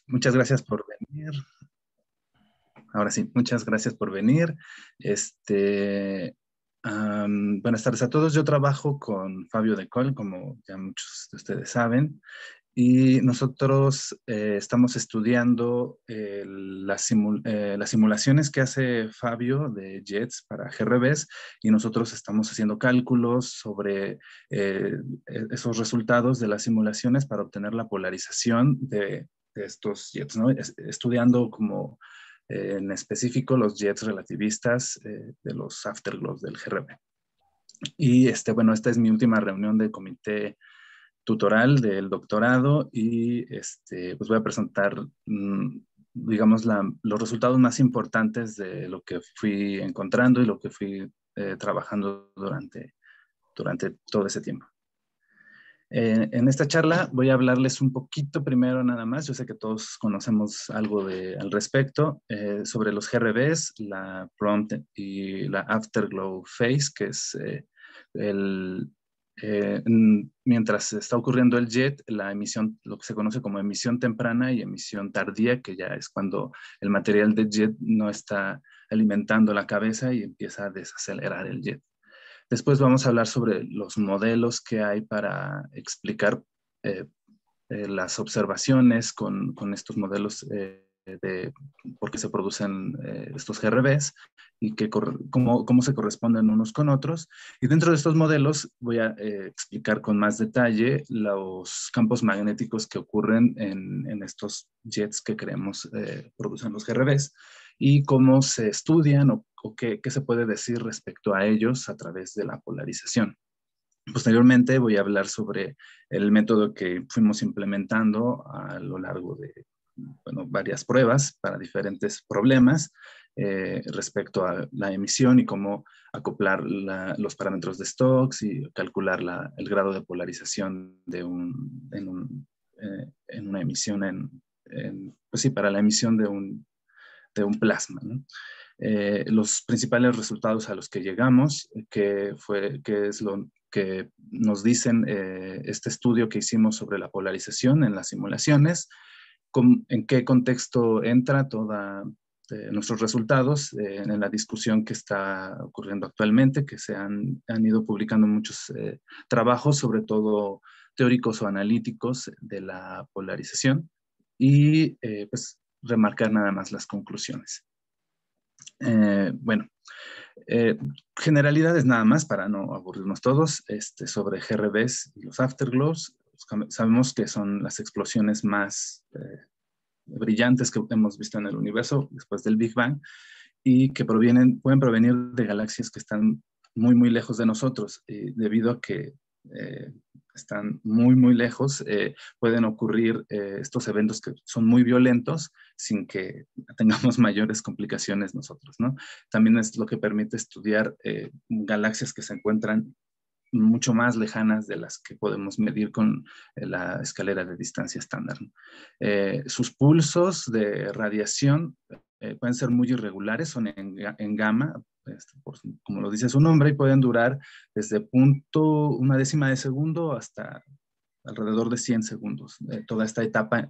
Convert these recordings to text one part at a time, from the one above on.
Muchas gracias por venir. Ahora sí, muchas gracias por venir. Buenas tardes a todos. Yo trabajo con Fabio Decol, como ya muchos de ustedes saben, y nosotros estamos estudiando las simulaciones que hace Fabio de jets para GRBs, y nosotros estamos haciendo cálculos sobre esos resultados de las simulaciones para obtener la polarización de estos jets, ¿no? Estudiando como en específico los jets relativistas de los afterglows del GRB. Y bueno, esta es mi última reunión de comité tutoral del doctorado y pues voy a presentar, digamos, los resultados más importantes de lo que fui encontrando y lo que fui trabajando durante todo ese tiempo. En esta charla voy a hablarles un poquito primero nada más, yo sé que todos conocemos algo al respecto, sobre los GRBs, la prompt y la afterglow phase, que es mientras está ocurriendo el jet, la emisión, lo que se conoce como emisión temprana y emisión tardía, que ya es cuando el material del jet no está alimentando la cabeza y empieza a desacelerar el jet. Después vamos a hablar sobre los modelos que hay para explicar las observaciones con estos modelos de por qué se producen estos GRBs y cómo se corresponden unos con otros. Y dentro de estos modelos voy a explicar con más detalle los campos magnéticos que ocurren en estos jets que creemos producen los GRBs y cómo se estudian o qué se puede decir respecto a ellos a través de la polarización. Posteriormente voy a hablar sobre el método que fuimos implementando a lo largo de varias pruebas para diferentes problemas respecto a la emisión y cómo acoplar los parámetros de Stokes y calcular el grado de polarización en una emisión pues sí, para la emisión de un plasma, ¿no? Los principales resultados a los que llegamos, que es lo que nos dicen este estudio que hicimos sobre la polarización en las simulaciones, en qué contexto entra todos nuestros resultados en la discusión que está ocurriendo actualmente, que se han ido publicando muchos trabajos, sobre todo teóricos o analíticos de la polarización, y pues remarcar nada más las conclusiones. Bueno, generalidades nada más para no aburrirnos todos sobre GRBs y los afterglows. Sabemos que son las explosiones más brillantes que hemos visto en el universo después del Big Bang y que pueden provenir de galaxias que están muy, muy lejos de nosotros, debido a que están muy, muy lejos, pueden ocurrir estos eventos que son muy violentos sin que tengamos mayores complicaciones nosotros, ¿no? También es lo que permite estudiar galaxias que se encuentran mucho más lejanas de las que podemos medir con la escalera de distancia estándar, ¿no? Sus pulsos de radiación pueden ser muy irregulares, son en gamma, como lo dice su nombre, y pueden durar desde una décima de segundo hasta alrededor de 100 segundos. Toda esta etapa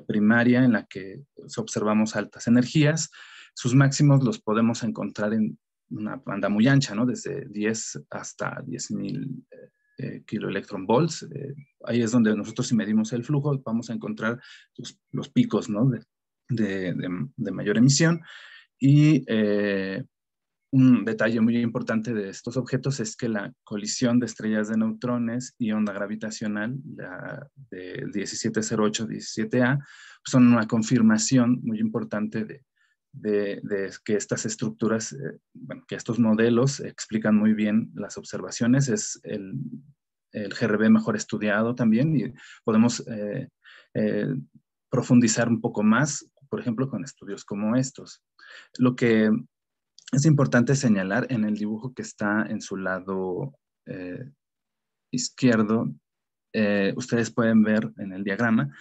primaria en la que observamos altas energías, sus máximos los podemos encontrar en una banda muy ancha, ¿no? Desde 10 hasta 10.000 kiloelectronvolts. Ahí es donde nosotros, si medimos el flujo, vamos a encontrar los picos, ¿no? de mayor emisión. Y un detalle muy importante de estos objetos es que la colisión de estrellas de neutrones y onda gravitacional de 1708-17A son una confirmación muy importante de que estas estructuras, que estos modelos explican muy bien las observaciones. Es el GRB mejor estudiado también y podemos profundizar un poco más, por ejemplo, con estudios como estos. Lo que es importante señalar en el dibujo que está en su lado izquierdo, ustedes pueden ver en el diagrama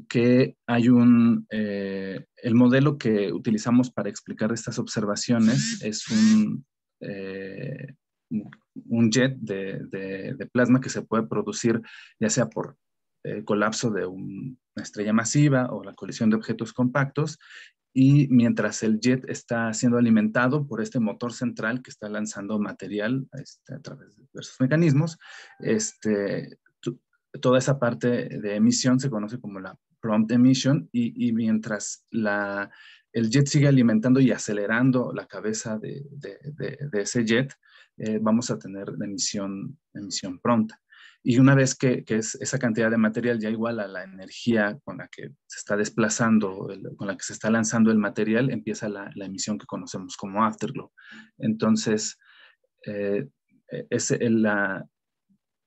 que hay el modelo que utilizamos para explicar estas observaciones es un jet de plasma que se puede producir ya sea por colapso de una estrella masiva o la colisión de objetos compactos, y mientras el jet está siendo alimentado por este motor central que está lanzando material a través de diversos mecanismos, toda esa parte de emisión se conoce como la prompt emission, y mientras el jet sigue alimentando y acelerando la cabeza de ese jet, vamos a tener la emisión pronta. Y una vez que esa cantidad de material ya igual a la energía con la que se está desplazando, con la que se está lanzando el material, empieza la emisión que conocemos como afterglow. Entonces, es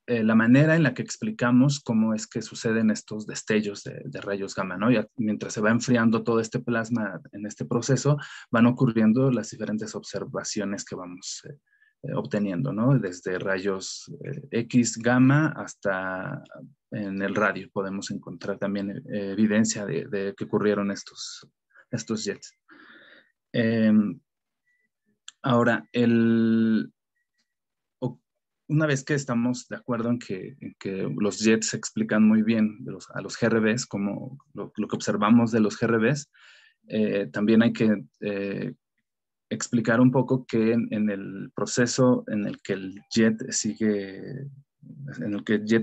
la manera en la que explicamos cómo es que suceden estos destellos de rayos gamma, ¿no? Y mientras se va enfriando todo este plasma en este proceso, van ocurriendo las diferentes observaciones que vamos obteniendo, ¿no? Desde rayos X, gamma, hasta en el radio podemos encontrar también evidencia de que ocurrieron estos jets. Ahora, una vez que estamos de acuerdo en que los jets se explican muy bien a los GRBs, como lo que observamos de los GRBs, también hay que explicar un poco que en el proceso en el que el jet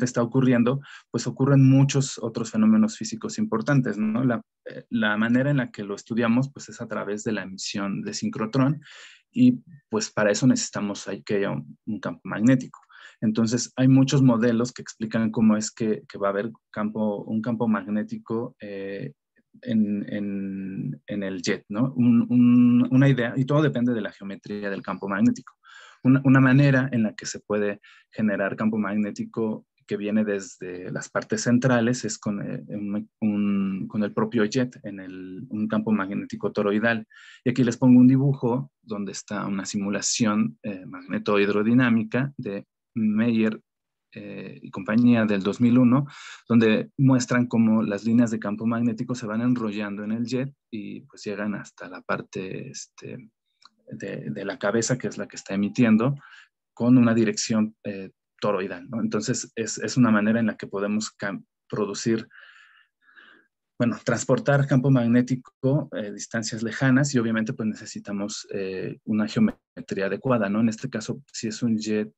está ocurriendo, pues ocurren muchos otros fenómenos físicos importantes, ¿no? La manera en la que lo estudiamos, pues es a través de la emisión de sincrotrón, y pues para eso necesitamos que haya un campo magnético. Entonces hay muchos modelos que explican cómo es que va a haber un campo magnético en el jet, ¿no? Una idea, y todo depende de la geometría del campo magnético. Una manera en la que se puede generar campo magnético que viene desde las partes centrales es con el propio jet, un campo magnético toroidal. Y aquí les pongo un dibujo donde está una simulación magnetohidrodinámica de Meyer y compañía del 2001, donde muestran cómo las líneas de campo magnético se van enrollando en el jet y pues llegan hasta la parte de la cabeza, que es la que está emitiendo, con una dirección toroidal, ¿no? Entonces es una manera en la que podemos transportar campo magnético a distancias lejanas, y obviamente pues necesitamos una geometría adecuada, ¿no? En este caso, si es un jet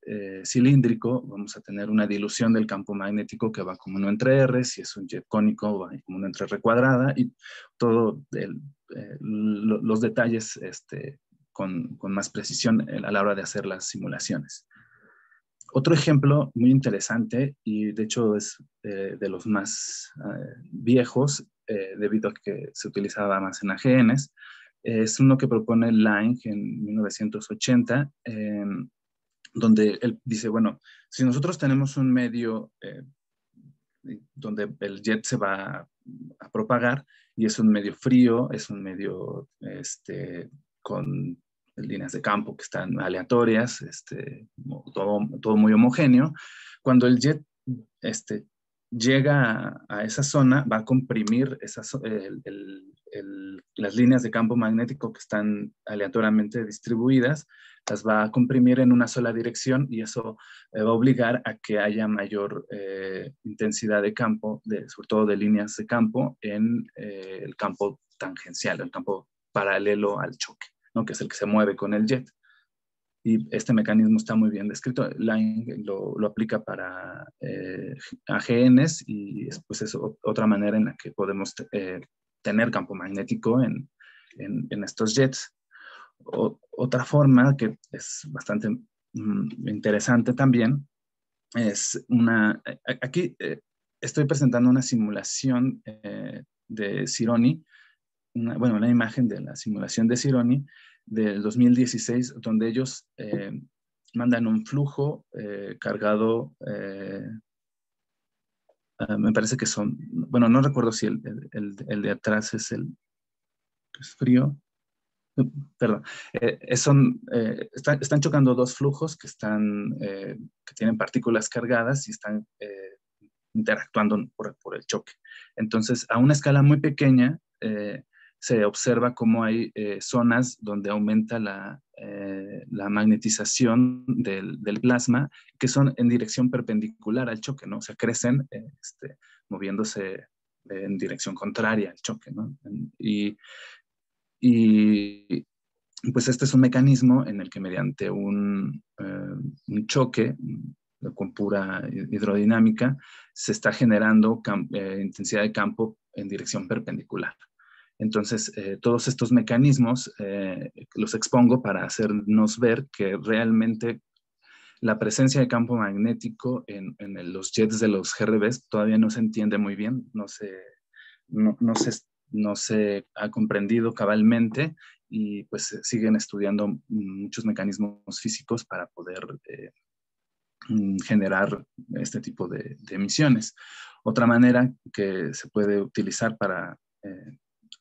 cilíndrico, vamos a tener una dilución del campo magnético que va como 1 entre R. Si es un jet cónico, va como 1 entre R cuadrada, y todo los detalles con más precisión a la hora de hacer las simulaciones. Otro ejemplo muy interesante, y de hecho es de los más viejos, debido a que se utilizaba más en AGNs, es uno que propone Lange en 1980, donde él dice, bueno, si nosotros tenemos un medio donde el jet se va a propagar, y es un medio frío, es un medio con líneas de campo que están aleatorias, todo muy homogéneo. Cuando el jet llega a esa zona, va a comprimir las líneas de campo magnético que están aleatoriamente distribuidas, las va a comprimir en una sola dirección, y eso va a obligar a que haya mayor intensidad de campo, sobre todo de líneas de campo, en el campo tangencial, el campo paralelo al choque, ¿no? Que es el que se mueve con el jet. Y este mecanismo está muy bien descrito. Lange lo aplica para AGNs, y pues es otra manera en la que podemos tener campo magnético en estos jets. Otra forma que es bastante interesante también es aquí estoy presentando una simulación de Zironi, una imagen de la simulación de Zironi del 2016, donde ellos mandan un flujo cargado, me parece que son, bueno, no recuerdo si el de atrás es frío, perdón, están chocando dos flujos que tienen partículas cargadas y están interactuando por el choque. Entonces, a una escala muy pequeña, se observa cómo hay zonas donde aumenta la magnetización del plasma, que son en dirección perpendicular al choque, ¿no? O sea, crecen moviéndose en dirección contraria al choque, ¿no? Y pues este es un mecanismo en el que mediante un choque con pura hidrodinámica se está generando intensidad de campo en dirección perpendicular. Entonces, todos estos mecanismos los expongo para hacernos ver que realmente la presencia de campo magnético en los jets de los GRBs todavía no se entiende muy bien, no, no se ha comprendido cabalmente y pues siguen estudiando muchos mecanismos físicos para poder generar este tipo de emisiones. Otra manera que se puede utilizar para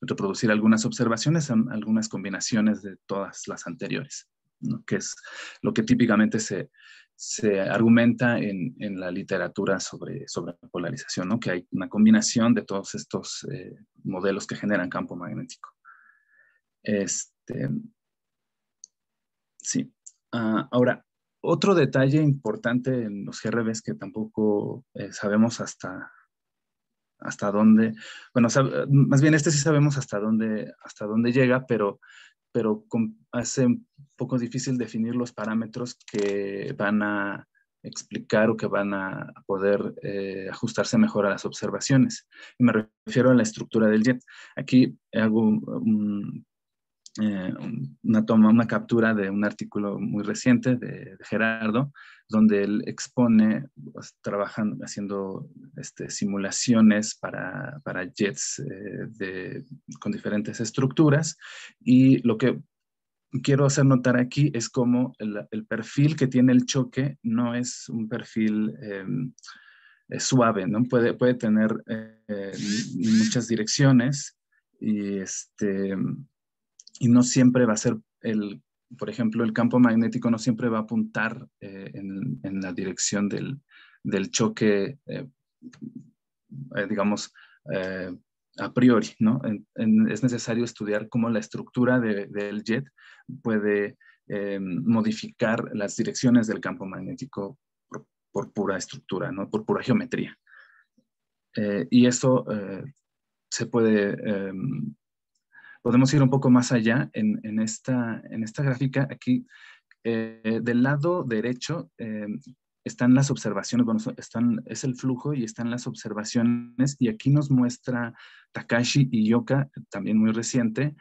reproducir algunas observaciones son algunas combinaciones de todas las anteriores, ¿no? Que es lo que típicamente se argumenta en la literatura sobre polarización, ¿no? Que hay una combinación de todos estos modelos que generan campo magnético. Sí. Ahora, otro detalle importante en los GRBs que tampoco sabemos hasta dónde, bueno, más bien sí sabemos hasta dónde llega, pero hace un poco difícil definir los parámetros que van a explicar o que van a poder ajustarse mejor a las observaciones. Y me refiero a la estructura del jet. Aquí hago una captura de un artículo muy reciente de Gerardo, donde él expone, pues, trabajan haciendo simulaciones para jets con diferentes estructuras, y lo que quiero hacer notar aquí es cómo el perfil que tiene el choque no es un perfil suave, ¿no? Puede tener muchas direcciones y no siempre va a ser por ejemplo, el campo magnético no siempre va a apuntar en la dirección del choque, digamos, a priori, ¿no? Es necesario estudiar cómo la estructura del jet puede modificar las direcciones del campo magnético por pura estructura, ¿no? Por pura geometría. Y eso se puede... podemos ir un poco más allá en esta gráfica. Aquí, del lado derecho, están las observaciones, bueno, es el flujo y están las observaciones, y aquí nos muestra Takashi y Yoka, también muy reciente,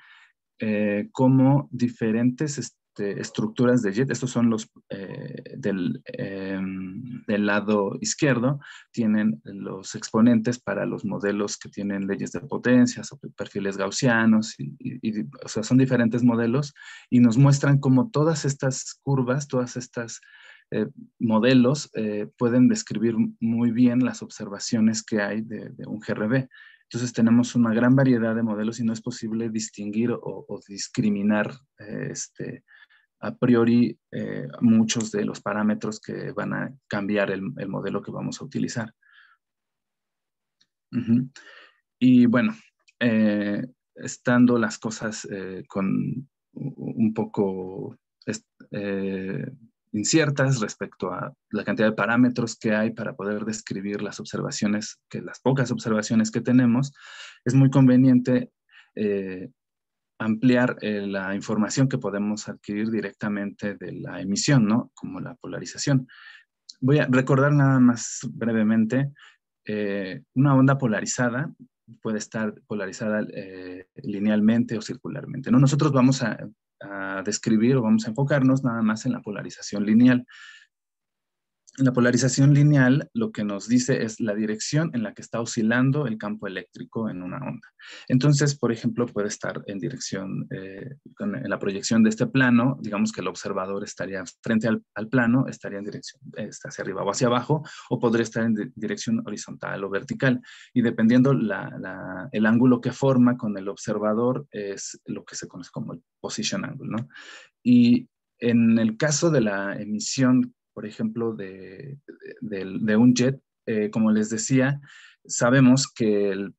cómo diferentes estructuras de jet, estos son los del lado izquierdo, tienen los exponentes para los modelos que tienen leyes de potencias o perfiles gaussianos, o sea, son diferentes modelos, y nos muestran cómo todas estas curvas, todas estas modelos pueden describir muy bien las observaciones que hay de un GRB. Entonces tenemos una gran variedad de modelos y no es posible distinguir o discriminar a priori muchos de los parámetros que van a cambiar el modelo que vamos a utilizar. Y bueno, estando las cosas con un poco inciertas respecto a la cantidad de parámetros que hay para poder describir las observaciones, las pocas observaciones que tenemos, es muy conveniente ampliar la información que podemos adquirir directamente de la emisión, ¿no? Como la polarización. Voy a recordar nada más brevemente, una onda polarizada puede estar polarizada linealmente o circularmente, ¿no? Nosotros vamos a describir o vamos a enfocarnos nada más en la polarización lineal. La polarización lineal lo que nos dice es la dirección en la que está oscilando el campo eléctrico en una onda. Entonces, por ejemplo, puede estar en dirección, en la proyección de este plano, digamos que el observador estaría frente al plano, estaría en dirección hacia arriba o hacia abajo, o podría estar en dirección horizontal o vertical. Y dependiendo el ángulo que forma con el observador es lo que se conoce como el position angle, ¿no? Y en el caso de la emisión, por ejemplo, de un jet, como les decía, sabemos que el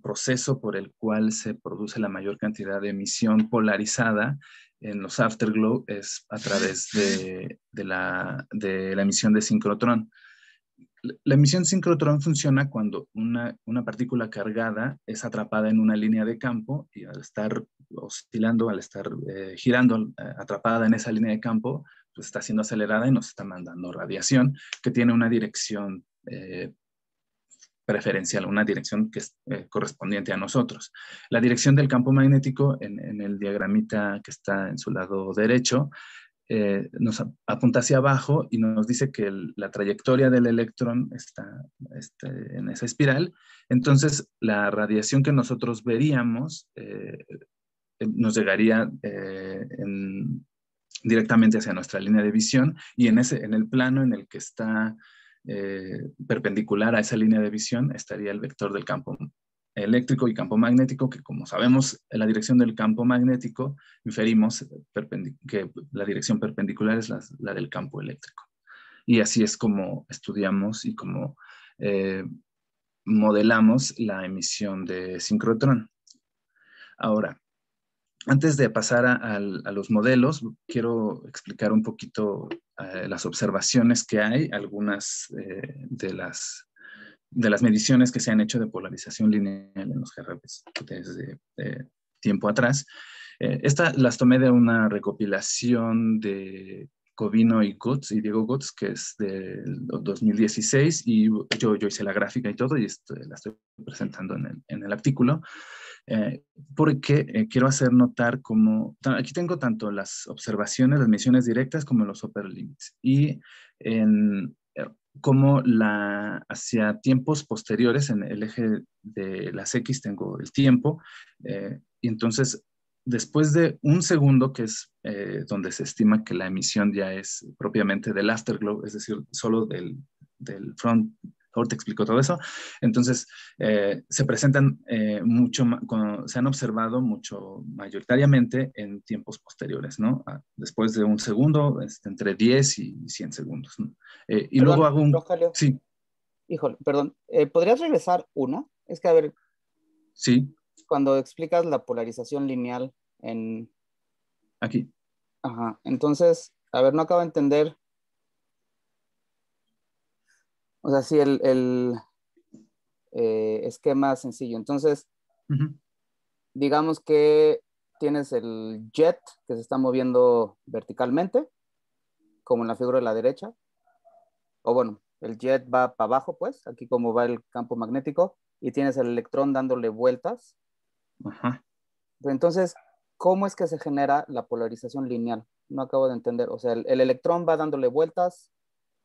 proceso por el cual se produce la mayor cantidad de emisión polarizada en los afterglow es a través de la emisión de sincrotrón. La emisión sincrotrón funciona cuando una partícula cargada es atrapada en una línea de campo y al estar oscilando, al estar girando, atrapada en esa línea de campo, pues está siendo acelerada y nos está mandando radiación que tiene una dirección preferencial, una dirección que es correspondiente a nosotros. La dirección del campo magnético en el diagramita que está en su lado derecho nos apunta hacia abajo y nos dice que la trayectoria del electrón está en esa espiral. Entonces, la radiación que nosotros veríamos nos llegaría directamente hacia nuestra línea de visión y en el plano en el que está perpendicular a esa línea de visión estaría el vector del campo eléctrico y campo magnético, que como sabemos en la dirección del campo magnético, inferimos que la dirección perpendicular es la del campo eléctrico. Y así es como estudiamos y como modelamos la emisión de sincrotrón. Ahora, antes de pasar a los modelos, quiero explicar un poquito las observaciones que hay, algunas de las mediciones que se han hecho de polarización lineal en los GRBs desde tiempo atrás. Estas las tomé de una recopilación de Covino y Gutz y Diego Gutz, que es del 2016, y yo hice la gráfica y todo, y la estoy presentando en el artículo. Porque quiero hacer notar cómo, aquí tengo tanto las observaciones, las mediciones directas, como los upper limits. Y como hacia tiempos posteriores, en el eje de las X tengo el tiempo, y entonces después de un segundo, que es donde se estima que la emisión ya es propiamente del afterglow, es decir, solo del front. Ahora te explico todo eso. Entonces, se presentan se han observado mucho mayoritariamente en tiempos posteriores, ¿no? Después de un segundo, entre 10 y 100 segundos, ¿no? Y luego Perdón, hago Rogelio. Sí, Híjole, perdón. ¿Podrías regresar una? Es que, a ver, sí, cuando explicas la polarización lineal en... aquí. Ajá, entonces, a ver, no acabo de entender. O sea, sí, el esquema sencillo. Entonces, Ujú. digamos que tienes el jet que se está moviendo verticalmente, como en la figura de la derecha. O bueno, el jet va para abajo, pues, aquí como va el campo magnético, y tienes el electrón dándole vueltas. Ajá, Pero entonces, ¿cómo es que se genera la polarización lineal? No acabo de entender. O sea, el electrón va dándole vueltas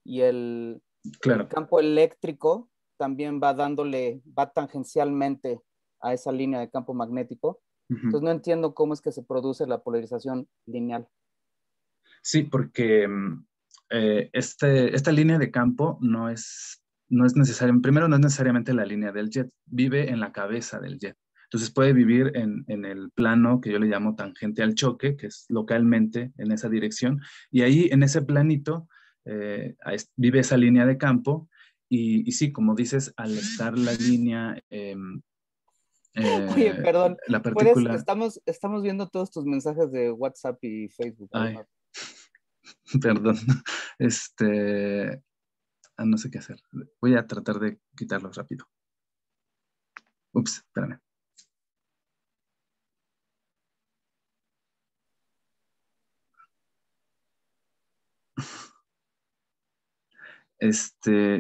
y el claro. campo eléctrico también va tangencialmente a esa línea de campo magnético. Ujú. Entonces no entiendo cómo es que se produce la polarización lineal. Sí, porque esta línea de campo no es necesaria, primero no es necesariamente la línea del jet, vive en la cabeza del jet. Entonces puede vivir en el plano que yo le llamo tangente al choque, que es localmente en esa dirección, y ahí en ese planito vive esa línea de campo, y sí, como dices, al estar la línea, Oye, perdón, la partícula, estamos viendo todos tus mensajes de WhatsApp y Facebook al ay, rato. perdón, no sé qué hacer. Voy a tratar de quitarlo rápido. Ups, espérame.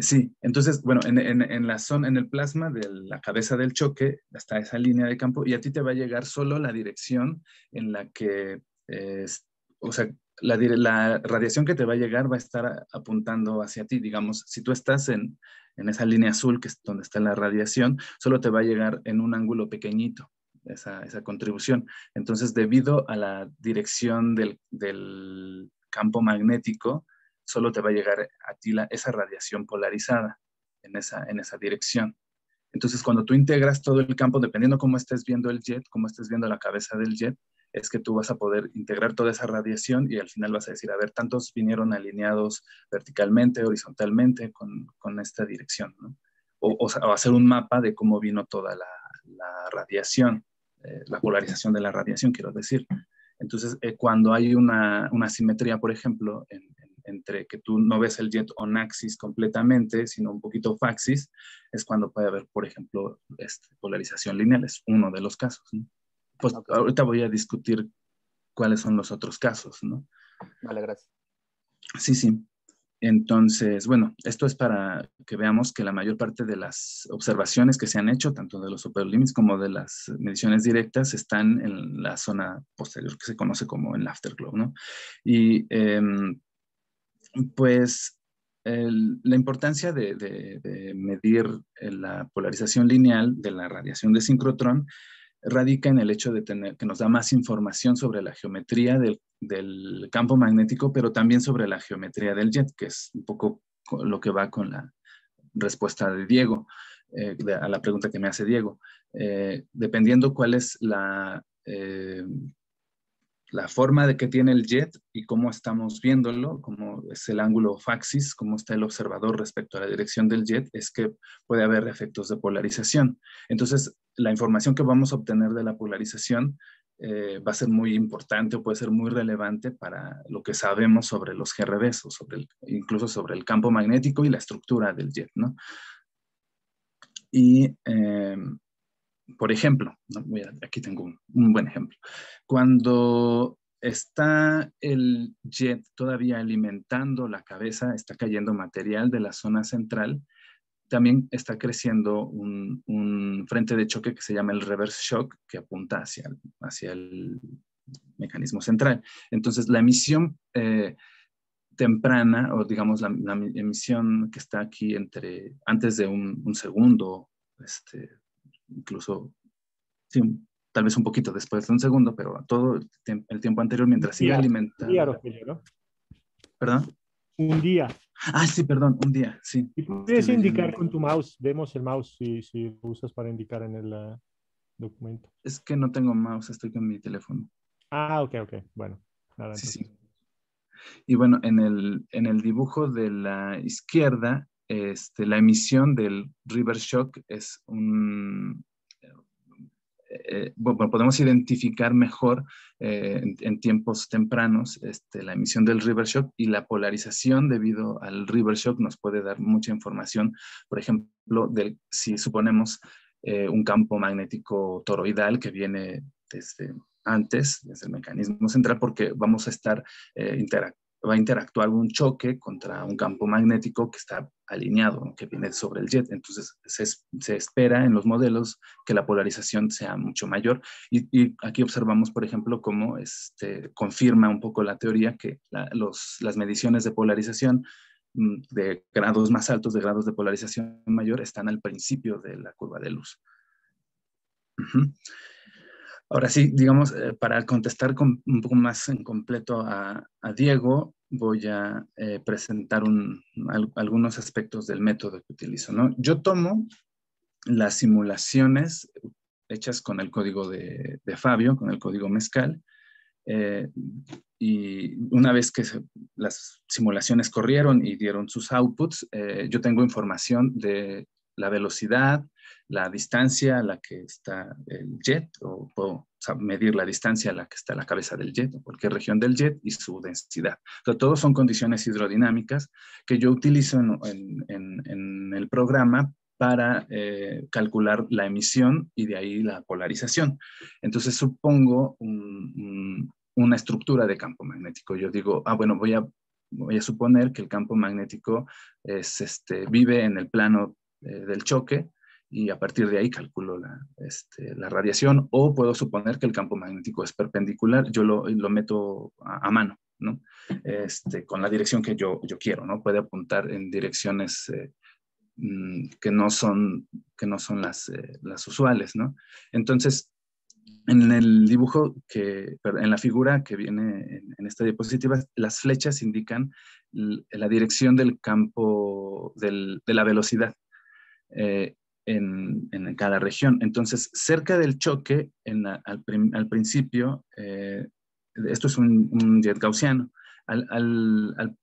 Sí, entonces, bueno, en la zona, en el plasma de la cabeza del choque está esa línea de campo y a ti te va a llegar solo la dirección en la que, o sea, la radiación que te va a llegar va a estar apuntando hacia ti. Digamos, si tú estás en esa línea azul, que es donde está la radiación, solo te va a llegar en un ángulo pequeñito esa contribución. Entonces, debido a la dirección del campo magnético, solo te va a llegar a ti esa radiación polarizada en esa dirección. Entonces, cuando tú integras todo el campo, dependiendo cómo estés viendo el jet, cómo estés viendo la cabeza del jet, es que tú vas a poder integrar toda esa radiación y al final vas a decir, a ver, tantos vinieron alineados verticalmente, horizontalmente con esta dirección, ¿no? O hacer un mapa de cómo vino toda la radiación, la polarización de la radiación, quiero decir. Entonces, cuando hay una simetría, por ejemplo, entre que tú no ves el jet on-axis completamente, sino un poquito off-axis, es cuando puede haber, por ejemplo, polarización lineal. Es uno de los casos, ¿no? Pues Ok, ahorita voy a discutir cuáles son los otros casos, ¿no? vale, gracias. Sí, sí. Entonces, bueno, esto es para que veamos que la mayor parte de las observaciones que se han hecho, tanto de los superlímites como de las mediciones directas, están en la zona posterior, que se conoce como el afterglow, ¿no? Y pues la importancia de medir la polarización lineal de la radiación de sincrotrón radica en el hecho de tener, que nos da más información sobre la geometría del campo magnético, pero también sobre la geometría del jet, que es un poco lo que va con la respuesta de Diego, a la pregunta que me hace Diego. Dependiendo cuál es la forma de que tiene el jet y cómo estamos viéndolo, cómo es el ángulo faxis, cómo está el observador respecto a la dirección del jet, es que puede haber efectos de polarización. Entonces, la información que vamos a obtener de la polarización va a ser muy importante o puede ser muy relevante para lo que sabemos sobre los GRBs o incluso sobre el campo magnético y la estructura del jet, ¿no? Y por ejemplo, ¿no? Aquí tengo un buen ejemplo. Cuando está el jet todavía alimentando la cabeza, está cayendo material de la zona central, también está creciendo un frente de choque que se llama el reverse shock, que apunta hacia el mecanismo central. Entonces, la emisión temprana, o digamos la emisión que está aquí antes de un segundo, incluso sí, tal vez un poquito después de un segundo, pero todo el tiempo anterior, mientras siga Un día, alimentando. Rogelio, ¿no? ¿Perdón? Un día. Ah, sí, perdón, un día, sí. Y Estoy puedes leyendo. indicar con tu mouse. Vemos el mouse si lo usas para indicar en el documento. Es que no tengo mouse, estoy con mi teléfono. Ah, ok, ok. Bueno, nada, Sí, entonces. sí. Y bueno, en el dibujo de la izquierda, la emisión del reverse shock es bueno, podemos identificar mejor en tiempos tempranos la emisión del reverse shock, y la polarización debido al reverse shock nos puede dar mucha información, por ejemplo, si suponemos un campo magnético toroidal que viene desde antes, desde el mecanismo central, porque vamos a estar va a interactuar un choque contra un campo magnético que está alineado, ¿no? Que viene sobre el jet. Entonces se espera en los modelos que la polarización sea mucho mayor. Y aquí observamos, por ejemplo, cómo confirma un poco la teoría que las mediciones de polarización de grados más altos, de grados de polarización mayor, están al principio de la curva de luz. Uh-huh. Ahora sí, digamos, para contestar un poco más en completo a Diego, voy a presentar algunos aspectos del método que utilizo, ¿no? Yo tomo las simulaciones hechas con el código de Fabio, con el código Mescal, y una vez que las simulaciones corrieron y dieron sus outputs, yo tengo información de la velocidad, la distancia a la que está el jet, o puedo medir la distancia a la que está la cabeza del jet, o cualquier región del jet, y su densidad. Entonces, todos son condiciones hidrodinámicas que yo utilizo en el programa para calcular la emisión y de ahí la polarización. Entonces, supongo una estructura de campo magnético. Yo digo, bueno, voy a suponer que el campo magnético vive en el plano del choque, y a partir de ahí calculo la radiación, o puedo suponer que el campo magnético es perpendicular, yo lo meto a mano, ¿no? Con la dirección que yo quiero, ¿no? Puede apuntar en direcciones que no son las usuales, ¿no? Entonces, en el dibujo, en la figura que viene en esta diapositiva, las flechas indican la dirección del campo, de la velocidad en cada región. Entonces, cerca del choque, al principio, esto es un jet gaussiano.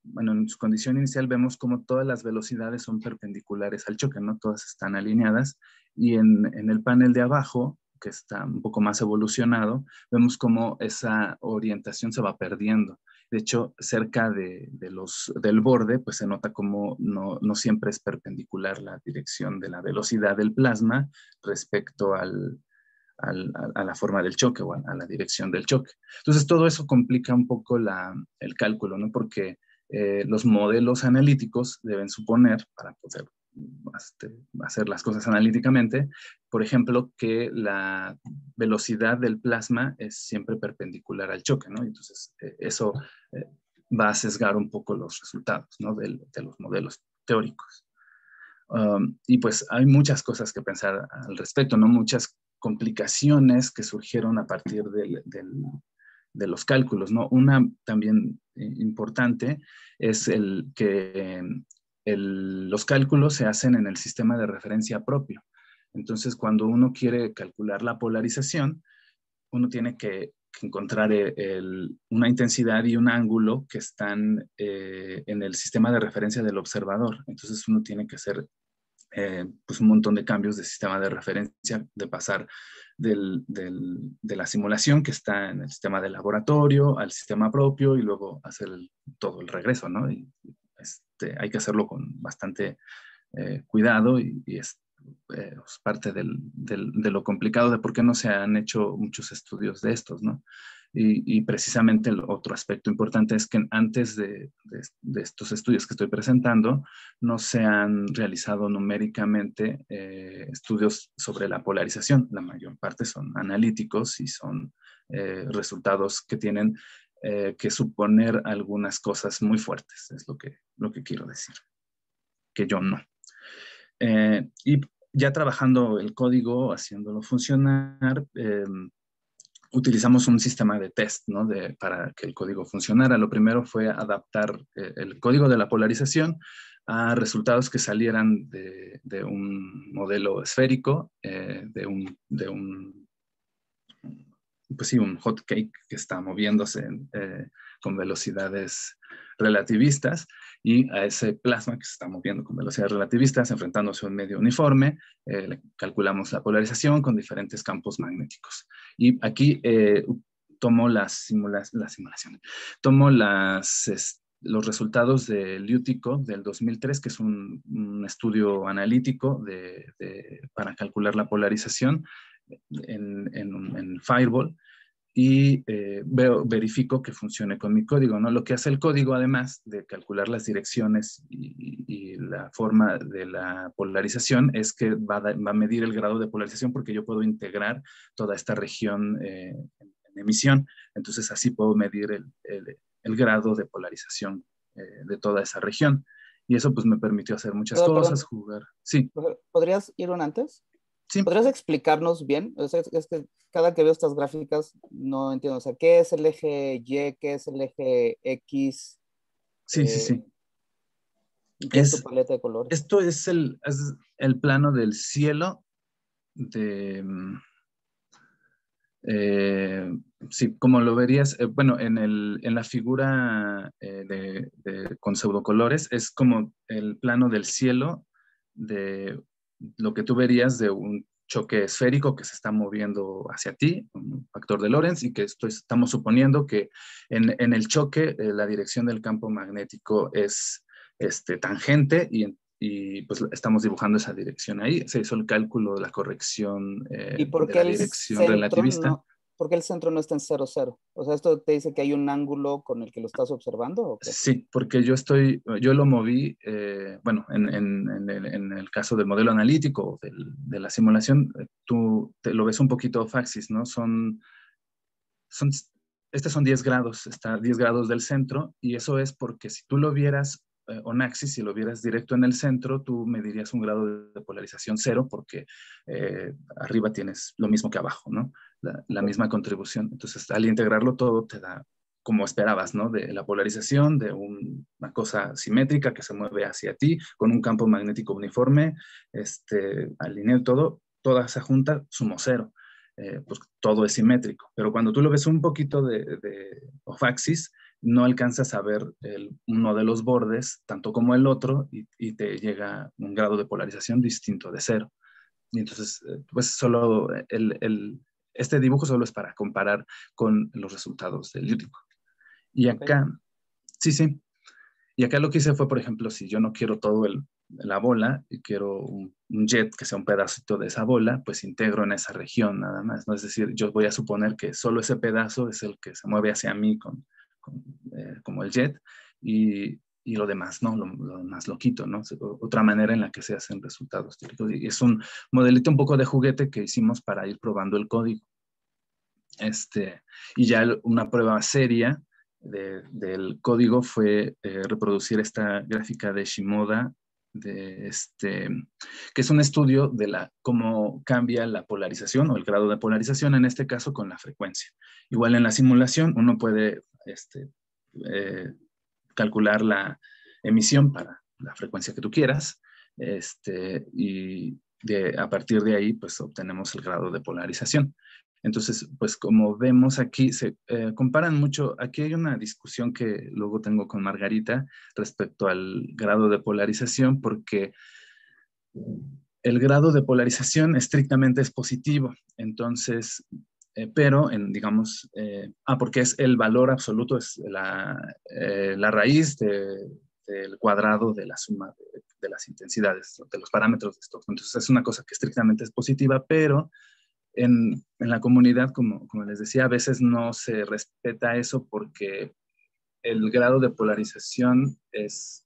Bueno, en su condición inicial vemos como todas las velocidades son perpendiculares al choque, ¿no? Todas están alineadas, y en el panel de abajo, que está un poco más evolucionado, vemos cómo esa orientación se va perdiendo. De hecho, cerca del borde, pues se nota como no siempre es perpendicular la dirección de la velocidad del plasma respecto a la forma del choque o a la dirección del choque. Entonces, todo eso complica un poco el cálculo, ¿no? Porque los modelos analíticos deben suponer, para poder hacer las cosas analíticamente, por ejemplo, que la velocidad del plasma es siempre perpendicular al choque, ¿no? Entonces, eso va a sesgar un poco los resultados, ¿no? de los modelos teóricos. Y pues hay muchas cosas que pensar al respecto, ¿no? Muchas complicaciones que surgieron a partir de los cálculos, ¿no? Una también importante es que los cálculos se hacen en el sistema de referencia propio. Entonces, cuando uno quiere calcular la polarización, uno tiene que encontrar una intensidad y un ángulo que están en el sistema de referencia del observador. Entonces, uno tiene que hacer pues un montón de cambios de sistema de referencia, de pasar de la simulación que está en el sistema de laboratorio al sistema propio y luego hacer todo el regreso, ¿no? Y hay que hacerlo con bastante cuidado y es parte de lo complicado de por qué no se han hecho muchos estudios de estos, ¿no? Y precisamente el otro aspecto importante es que antes de estos estudios que estoy presentando, no se han realizado numéricamente estudios sobre la polarización. La mayor parte son analíticos y son resultados que tienen que suponer algunas cosas muy fuertes, es lo que quiero decir, que yo no. Y ya trabajando el código, haciéndolo funcionar, utilizamos un sistema de test, ¿no? Para que el código funcionara. Lo primero fue adaptar el código de la polarización a resultados que salieran de un modelo esférico, pues sí, un hot cake que está moviéndose con velocidades relativistas, y a ese plasma que se está moviendo con velocidades relativistas, enfrentándose a un medio uniforme, calculamos la polarización con diferentes campos magnéticos. Y aquí tomo la simulación, tomo los resultados del LUTICO del 2003, que es un estudio analítico para calcular la polarización en Fireball, y verifico que funcione con mi código, ¿no? Lo que hace el código, además de calcular las direcciones y la forma de la polarización, es que va a medir el grado de polarización, porque yo puedo integrar toda esta región en emisión. Entonces, así puedo medir el grado de polarización de toda esa región. Y eso pues me permitió hacer muchas cosas, jugar. Sí. ¿Podrías ir un antes? Sí. ¿Podrías explicarnos bien? O sea, es que cada que veo estas gráficas no entiendo. O sea, ¿qué es el eje Y? ¿Qué es el eje X? Sí, sí. ¿Qué es tu paleta de colores? Esto es el plano del cielo sí, como lo verías, bueno, en la figura con pseudocolores, es como el plano del cielo de lo que tú verías de un choque esférico que se está moviendo hacia ti, un factor de Lorentz, y que estamos suponiendo que en el choque la dirección del campo magnético es tangente, y pues estamos dibujando esa dirección ahí. Se hizo el cálculo de la corrección ¿Y por de qué la dirección relativista. ¿Por qué el centro no está en 0, 0? O sea, ¿esto te dice que hay un ángulo con el que lo estás observando o qué? Sí, porque yo lo moví, bueno, en el caso del modelo analítico de la simulación, tú te lo ves un poquito off-axis, ¿no? Estos son 10 grados, está a 10 grados del centro, y eso es porque si tú lo vieras on-axis, si lo vieras directo en el centro, tú medirías un grado de polarización 0, porque arriba tienes lo mismo que abajo, ¿no? La misma contribución. Entonces, al integrarlo todo, te da como esperabas, ¿no? De la polarización, de una cosa simétrica que se mueve hacia ti, con un campo magnético uniforme, alineado todo, toda esa junta sumo 0. Pues todo es simétrico. Pero cuando tú lo ves un poquito de off-axis, no alcanzas a ver uno de los bordes, tanto como el otro, y te llega un grado de polarización distinto de 0. Y entonces, pues solo este dibujo solo es para comparar con los resultados del lírico. Y acá, sí, sí. Y acá lo que hice fue, por ejemplo, si yo no quiero todo la bola y quiero un jet que sea un pedacito de esa bola, pues integro en esa región nada más, ¿no? Es decir, yo voy a suponer que solo ese pedazo es el que se mueve hacia mí como el jet y lo demás, ¿no? Lo demás lo quito, ¿no? Otra manera en la que se hacen resultados típicos. Y es un modelito un poco de juguete que hicimos para ir probando el código. Y ya una prueba seria del código fue reproducir esta gráfica de Shimoda, que es un estudio de cómo cambia la polarización o el grado de polarización, en este caso con la frecuencia. Igual en la simulación uno puede calcular la emisión para la frecuencia que tú quieras, y a partir de ahí pues obtenemos el grado de polarización. Entonces, pues como vemos aquí, se comparan mucho. Aquí hay una discusión que luego tengo con Margarita respecto al grado de polarización, porque el grado de polarización estrictamente es positivo. Entonces, pero digamos, porque es el valor absoluto, es la raíz del cuadrado de la suma de las intensidades, de los parámetros de Stokes. Entonces, es una cosa que estrictamente es positiva, pero en la comunidad, como les decía, a veces no se respeta eso porque el grado de polarización es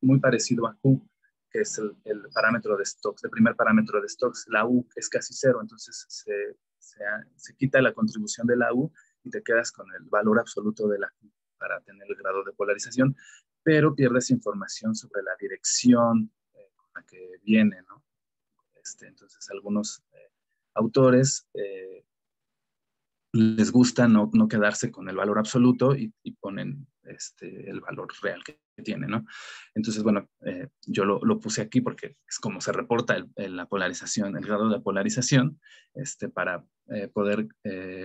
muy parecido a Q, que es el parámetro de Stokes, el primer parámetro de Stokes. La U es casi cero, entonces se quita la contribución de la U y te quedas con el valor absoluto de la Q para tener el grado de polarización, pero pierdes información sobre la dirección con la que viene, ¿no? Entonces, algunos autores les gusta no quedarse con el valor absoluto y ponen el valor real que tiene, ¿no? Entonces, bueno, yo lo puse aquí porque es como se reporta la polarización, el grado de polarización, para poder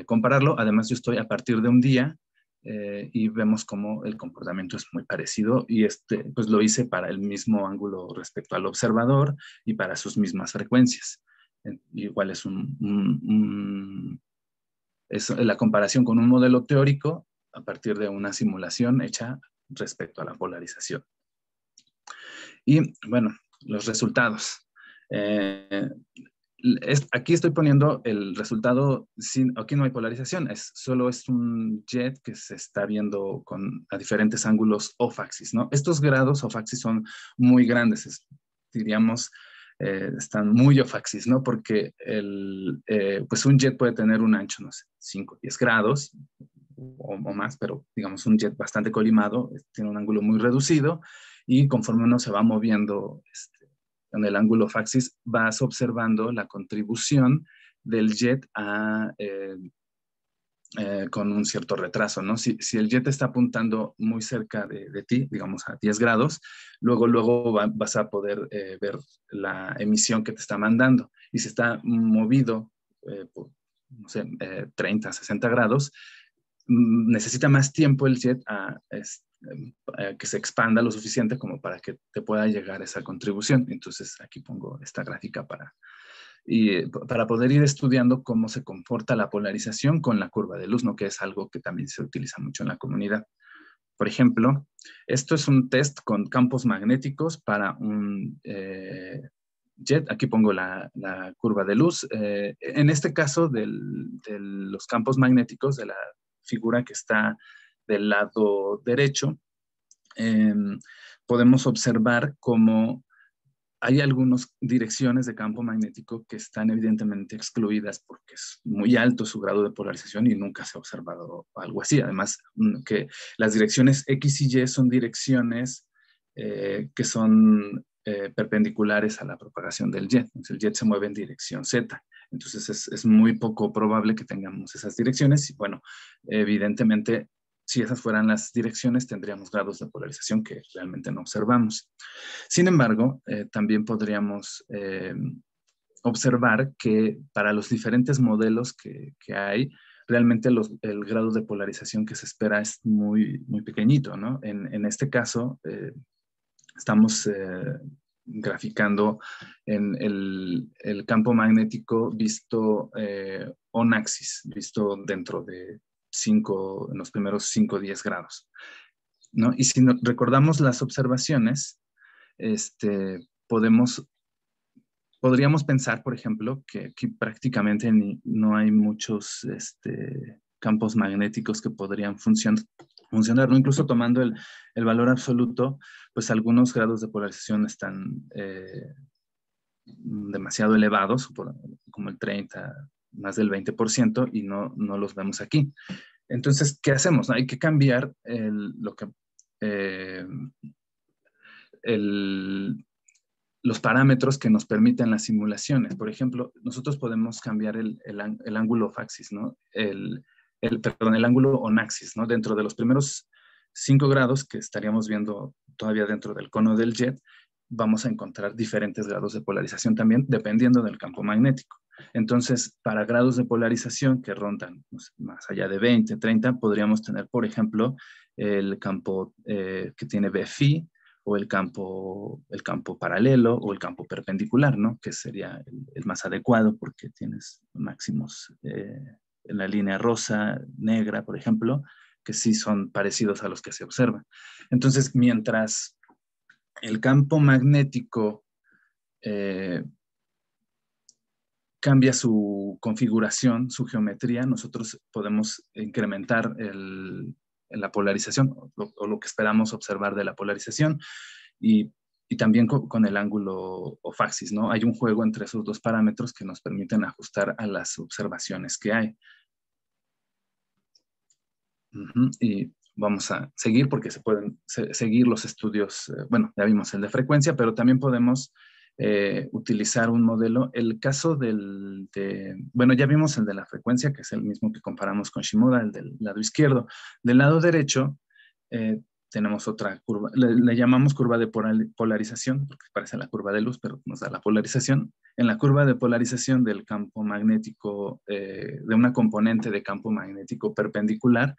compararlo. Además, yo estoy a partir de un día y vemos cómo el comportamiento es muy parecido y pues lo hice para el mismo ángulo respecto al observador y para sus mismas frecuencias. Igual es la comparación con un modelo teórico a partir de una simulación hecha respecto a la polarización. Y bueno, los resultados. Aquí estoy poniendo el resultado, aquí no hay polarización, solo es un jet que se está viendo a diferentes ángulos off-axis, ¿no? Estos grados off-axis son muy grandes, diríamos, están muy off-axis, ¿no? Porque pues un jet puede tener un ancho, no sé, 5 o 10 grados o más, pero digamos un jet bastante colimado, tiene un ángulo muy reducido y conforme uno se va moviendo en el ángulo off-axis, vas observando la contribución del jet con un cierto retraso, ¿no? Si el jet está apuntando muy cerca de ti, digamos a 10 grados, luego vas a poder ver la emisión que te está mandando. Y si está movido por, no sé, 30, 60 grados, necesita más tiempo el jet que se expanda lo suficiente como para que te pueda llegar esa contribución. Entonces aquí pongo esta gráfica para poder ir estudiando cómo se comporta la polarización con la curva de luz, ¿no? Que es algo que también se utiliza mucho en la comunidad. Por ejemplo, esto es un test con campos magnéticos para un jet. Aquí pongo la curva de luz. En este caso, de los campos magnéticos, de la figura que está del lado derecho, podemos observar cómo hay algunas direcciones de campo magnético que están evidentemente excluidas porque es muy alto su grado de polarización y nunca se ha observado algo así. Además, que las direcciones X y Y son direcciones que son perpendiculares a la propagación del jet. Entonces, el jet se mueve en dirección Z. Entonces, es muy poco probable que tengamos esas direcciones. Y bueno, evidentemente, si esas fueran las direcciones, tendríamos grados de polarización que realmente no observamos. Sin embargo, también podríamos observar que para los diferentes modelos que hay, realmente el grado de polarización que se espera es muy, muy pequeñito, ¿no? En este caso, estamos graficando en el campo magnético visto on-axis, visto dentro de en los primeros 5 o 10 grados, ¿no? Y si recordamos las observaciones, podríamos pensar, por ejemplo, que aquí prácticamente no hay muchos campos magnéticos que podrían funcionar, ¿no? Incluso tomando el valor absoluto, pues algunos grados de polarización están demasiado elevados, como el 30, más del 20%, y no los vemos aquí. Entonces, ¿qué hacemos? Hay que cambiar los parámetros que nos permiten las simulaciones. Por ejemplo, nosotros podemos cambiar el ángulo off-axis, ¿no? El ángulo on-axis, ¿no? Dentro de los primeros 5 grados que estaríamos viendo todavía dentro del cono del jet, vamos a encontrar diferentes grados de polarización también, dependiendo del campo magnético. Entonces, para grados de polarización que rondan más allá de 20, 30, podríamos tener, por ejemplo, el campo que tiene BFI, o el campo paralelo, o el campo perpendicular, ¿no? Que sería el más adecuado porque tienes máximos en la línea rosa, negra, por ejemplo, que sí son parecidos a los que se observan. Entonces, mientras el campo magnético cambia su configuración, su geometría, nosotros podemos incrementar la polarización o lo que esperamos observar de la polarización y también con el ángulo off-axis, ¿no? Hay un juego entre esos dos parámetros que nos permiten ajustar a las observaciones que hay. Y vamos a seguir porque se pueden seguir los estudios, bueno, ya vimos el de frecuencia, pero también podemos utilizar un modelo. El caso bueno, ya vimos el de la frecuencia, que es el mismo que comparamos con Shimoda, el del lado izquierdo. Del lado derecho tenemos otra curva, le llamamos curva de polarización, porque parece la curva de luz, pero nos da la polarización. En la curva de polarización del campo magnético, de una componente de campo magnético perpendicular,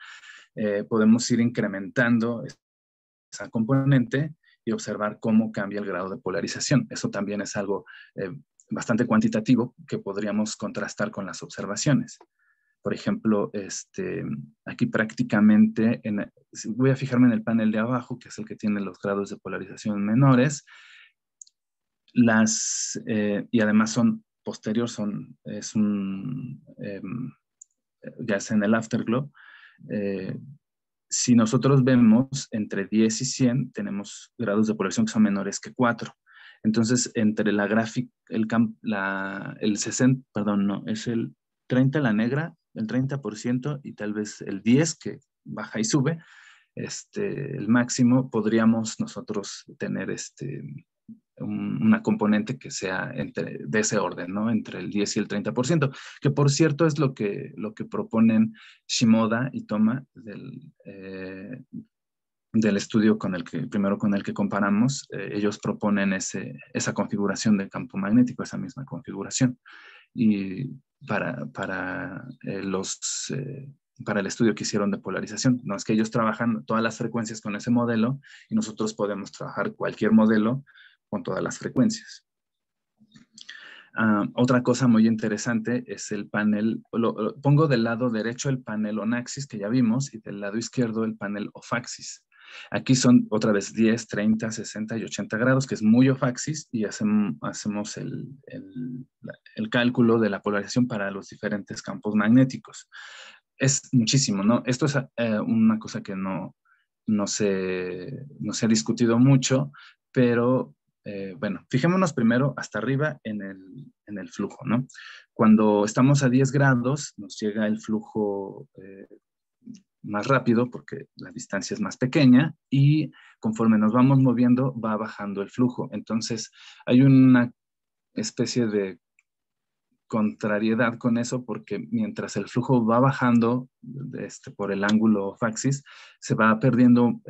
podemos ir incrementando esa componente y observar cómo cambia el grado de polarización. Eso también es algo bastante cuantitativo que podríamos contrastar con las observaciones. Por ejemplo, aquí prácticamente, voy a fijarme en el panel de abajo, que es el que tiene los grados de polarización menores, y además son posterior, ya es en el afterglow. Si nosotros vemos entre 10 y 100, tenemos grados de polarización que son menores que 4. Entonces, entre la gráfica, el 60, perdón, no, es el 30 la negra, el 30% y tal vez el 10 que baja y sube, el máximo, podríamos nosotros tener una componente que sea de ese orden, ¿no? Entre el 10 y el 30%, que por cierto es lo que proponen Shimoda y Toma del estudio primero con el que comparamos. Ellos proponen esa configuración de campo magnético, esa misma configuración. Y para el estudio que hicieron de polarización, no es que ellos trabajan todas las frecuencias con ese modelo y nosotros podemos trabajar cualquier modelo con todas las frecuencias. Otra cosa muy interesante es el panel, pongo del lado derecho el panel on-axis que ya vimos y del lado izquierdo el panel off-axis. Aquí son otra vez 10, 30, 60 y 80 grados, que es muy off-axis, y hacemos el cálculo de la polarización para los diferentes campos magnéticos. Es muchísimo, ¿no? Esto es una cosa que no se ha discutido mucho, pero bueno, fijémonos primero hasta arriba en el flujo, ¿no? Cuando estamos a 10 grados, nos llega el flujo más rápido porque la distancia es más pequeña y conforme nos vamos moviendo va bajando el flujo. Entonces hay una especie de contrariedad con eso porque mientras el flujo va bajando por el ángulo off-axis, se va perdiendo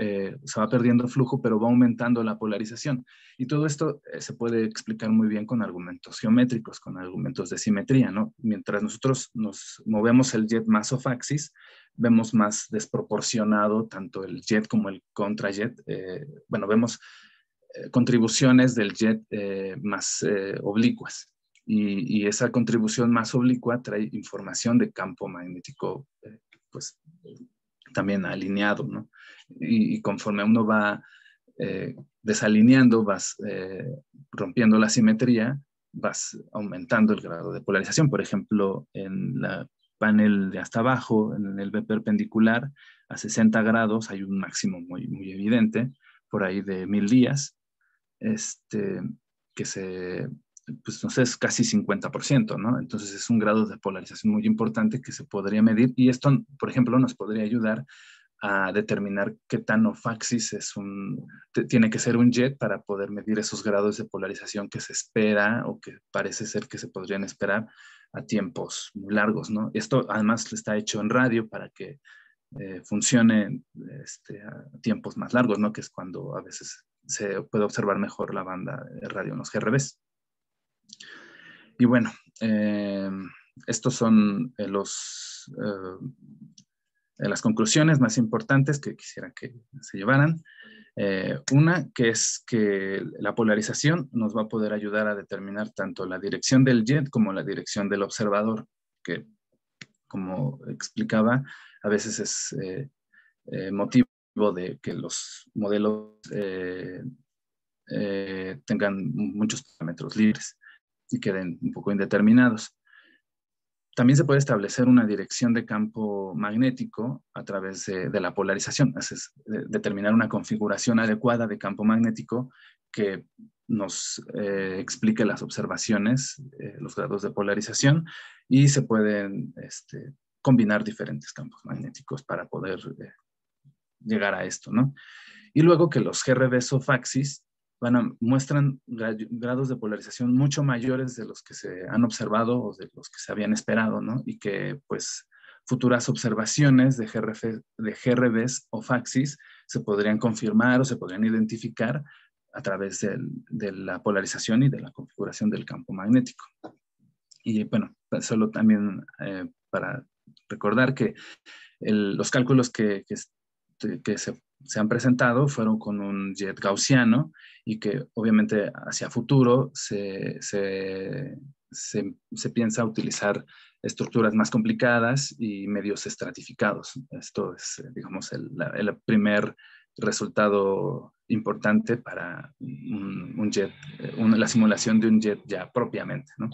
flujo, pero va aumentando la polarización. Y todo esto se puede explicar muy bien con argumentos geométricos, con argumentos de simetría, ¿no? Mientras nosotros nos movemos el jet más off-axis, vemos más desproporcionado tanto el jet como el contrajet. Bueno, vemos contribuciones del jet más oblicuas. Y esa contribución más oblicua trae información de campo magnético, pues también alineado, ¿no? Y conforme uno va desalineando, vas rompiendo la simetría, vas aumentando el grado de polarización. Por ejemplo, en la panel de hasta abajo, en el B perpendicular, a 60 grados hay un máximo muy, muy evidente, por ahí de 1000 días, que pues no sé, es casi 50%, ¿no? Entonces es un grado de polarización muy importante que se podría medir, y esto, por ejemplo, nos podría ayudar a determinar qué tan ofaxis tiene que ser un jet para poder medir esos grados de polarización que se espera o que parece ser que se podrían esperar a tiempos muy largos, ¿no? Esto además está hecho en radio para que funcione a tiempos más largos, ¿no? Que es cuando a veces se puede observar mejor la banda de radio en los GRBs. Y bueno, estos son las conclusiones más importantes que quisiera que se llevaran. Una, que es que la polarización nos va a poder ayudar a determinar tanto la dirección del jet como la dirección del observador, que, como explicaba, a veces es motivo de que los modelos tengan muchos parámetros libres y queden un poco indeterminados. También se puede establecer una dirección de campo magnético a través de la polarización, es determinar una configuración adecuada de campo magnético que nos explique las observaciones, los grados de polarización, y se pueden combinar diferentes campos magnéticos para poder llegar a esto, ¿no? Y luego que los GRBs o faxis muestran grados de polarización mucho mayores de los que se han observado o de los que se habían esperado, ¿no? Y que, pues, futuras observaciones de GRBs o faxis se podrían confirmar o se podrían identificar a través de la polarización y de la configuración del campo magnético. Y bueno, solo también para recordar que los cálculos que se han presentado fueron con un jet gaussiano, y que obviamente hacia futuro se piensa utilizar estructuras más complicadas y medios estratificados. Esto es, digamos, el primer resultado importante para un jet, la simulación de un jet ya propiamente, ¿no?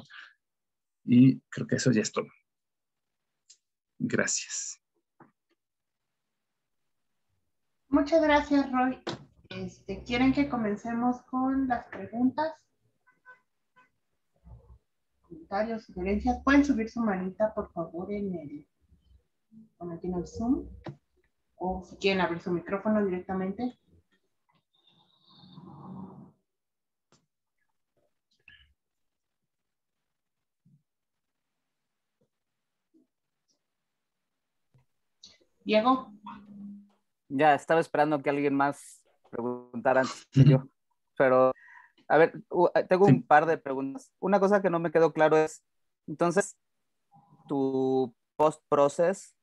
Y creo que eso ya es todo. Gracias. Muchas gracias, Roy. ¿Quieren que comencemos con las preguntas? Comentarios, sugerencias. Pueden subir su manita, por favor, aquí en el Zoom. O si quieren abrir su micrófono directamente. Diego. Ya estaba esperando que alguien más preguntara antes que yo, pero a ver, tengo un par de preguntas. Una cosa que no me quedó claro es, entonces, tu post-process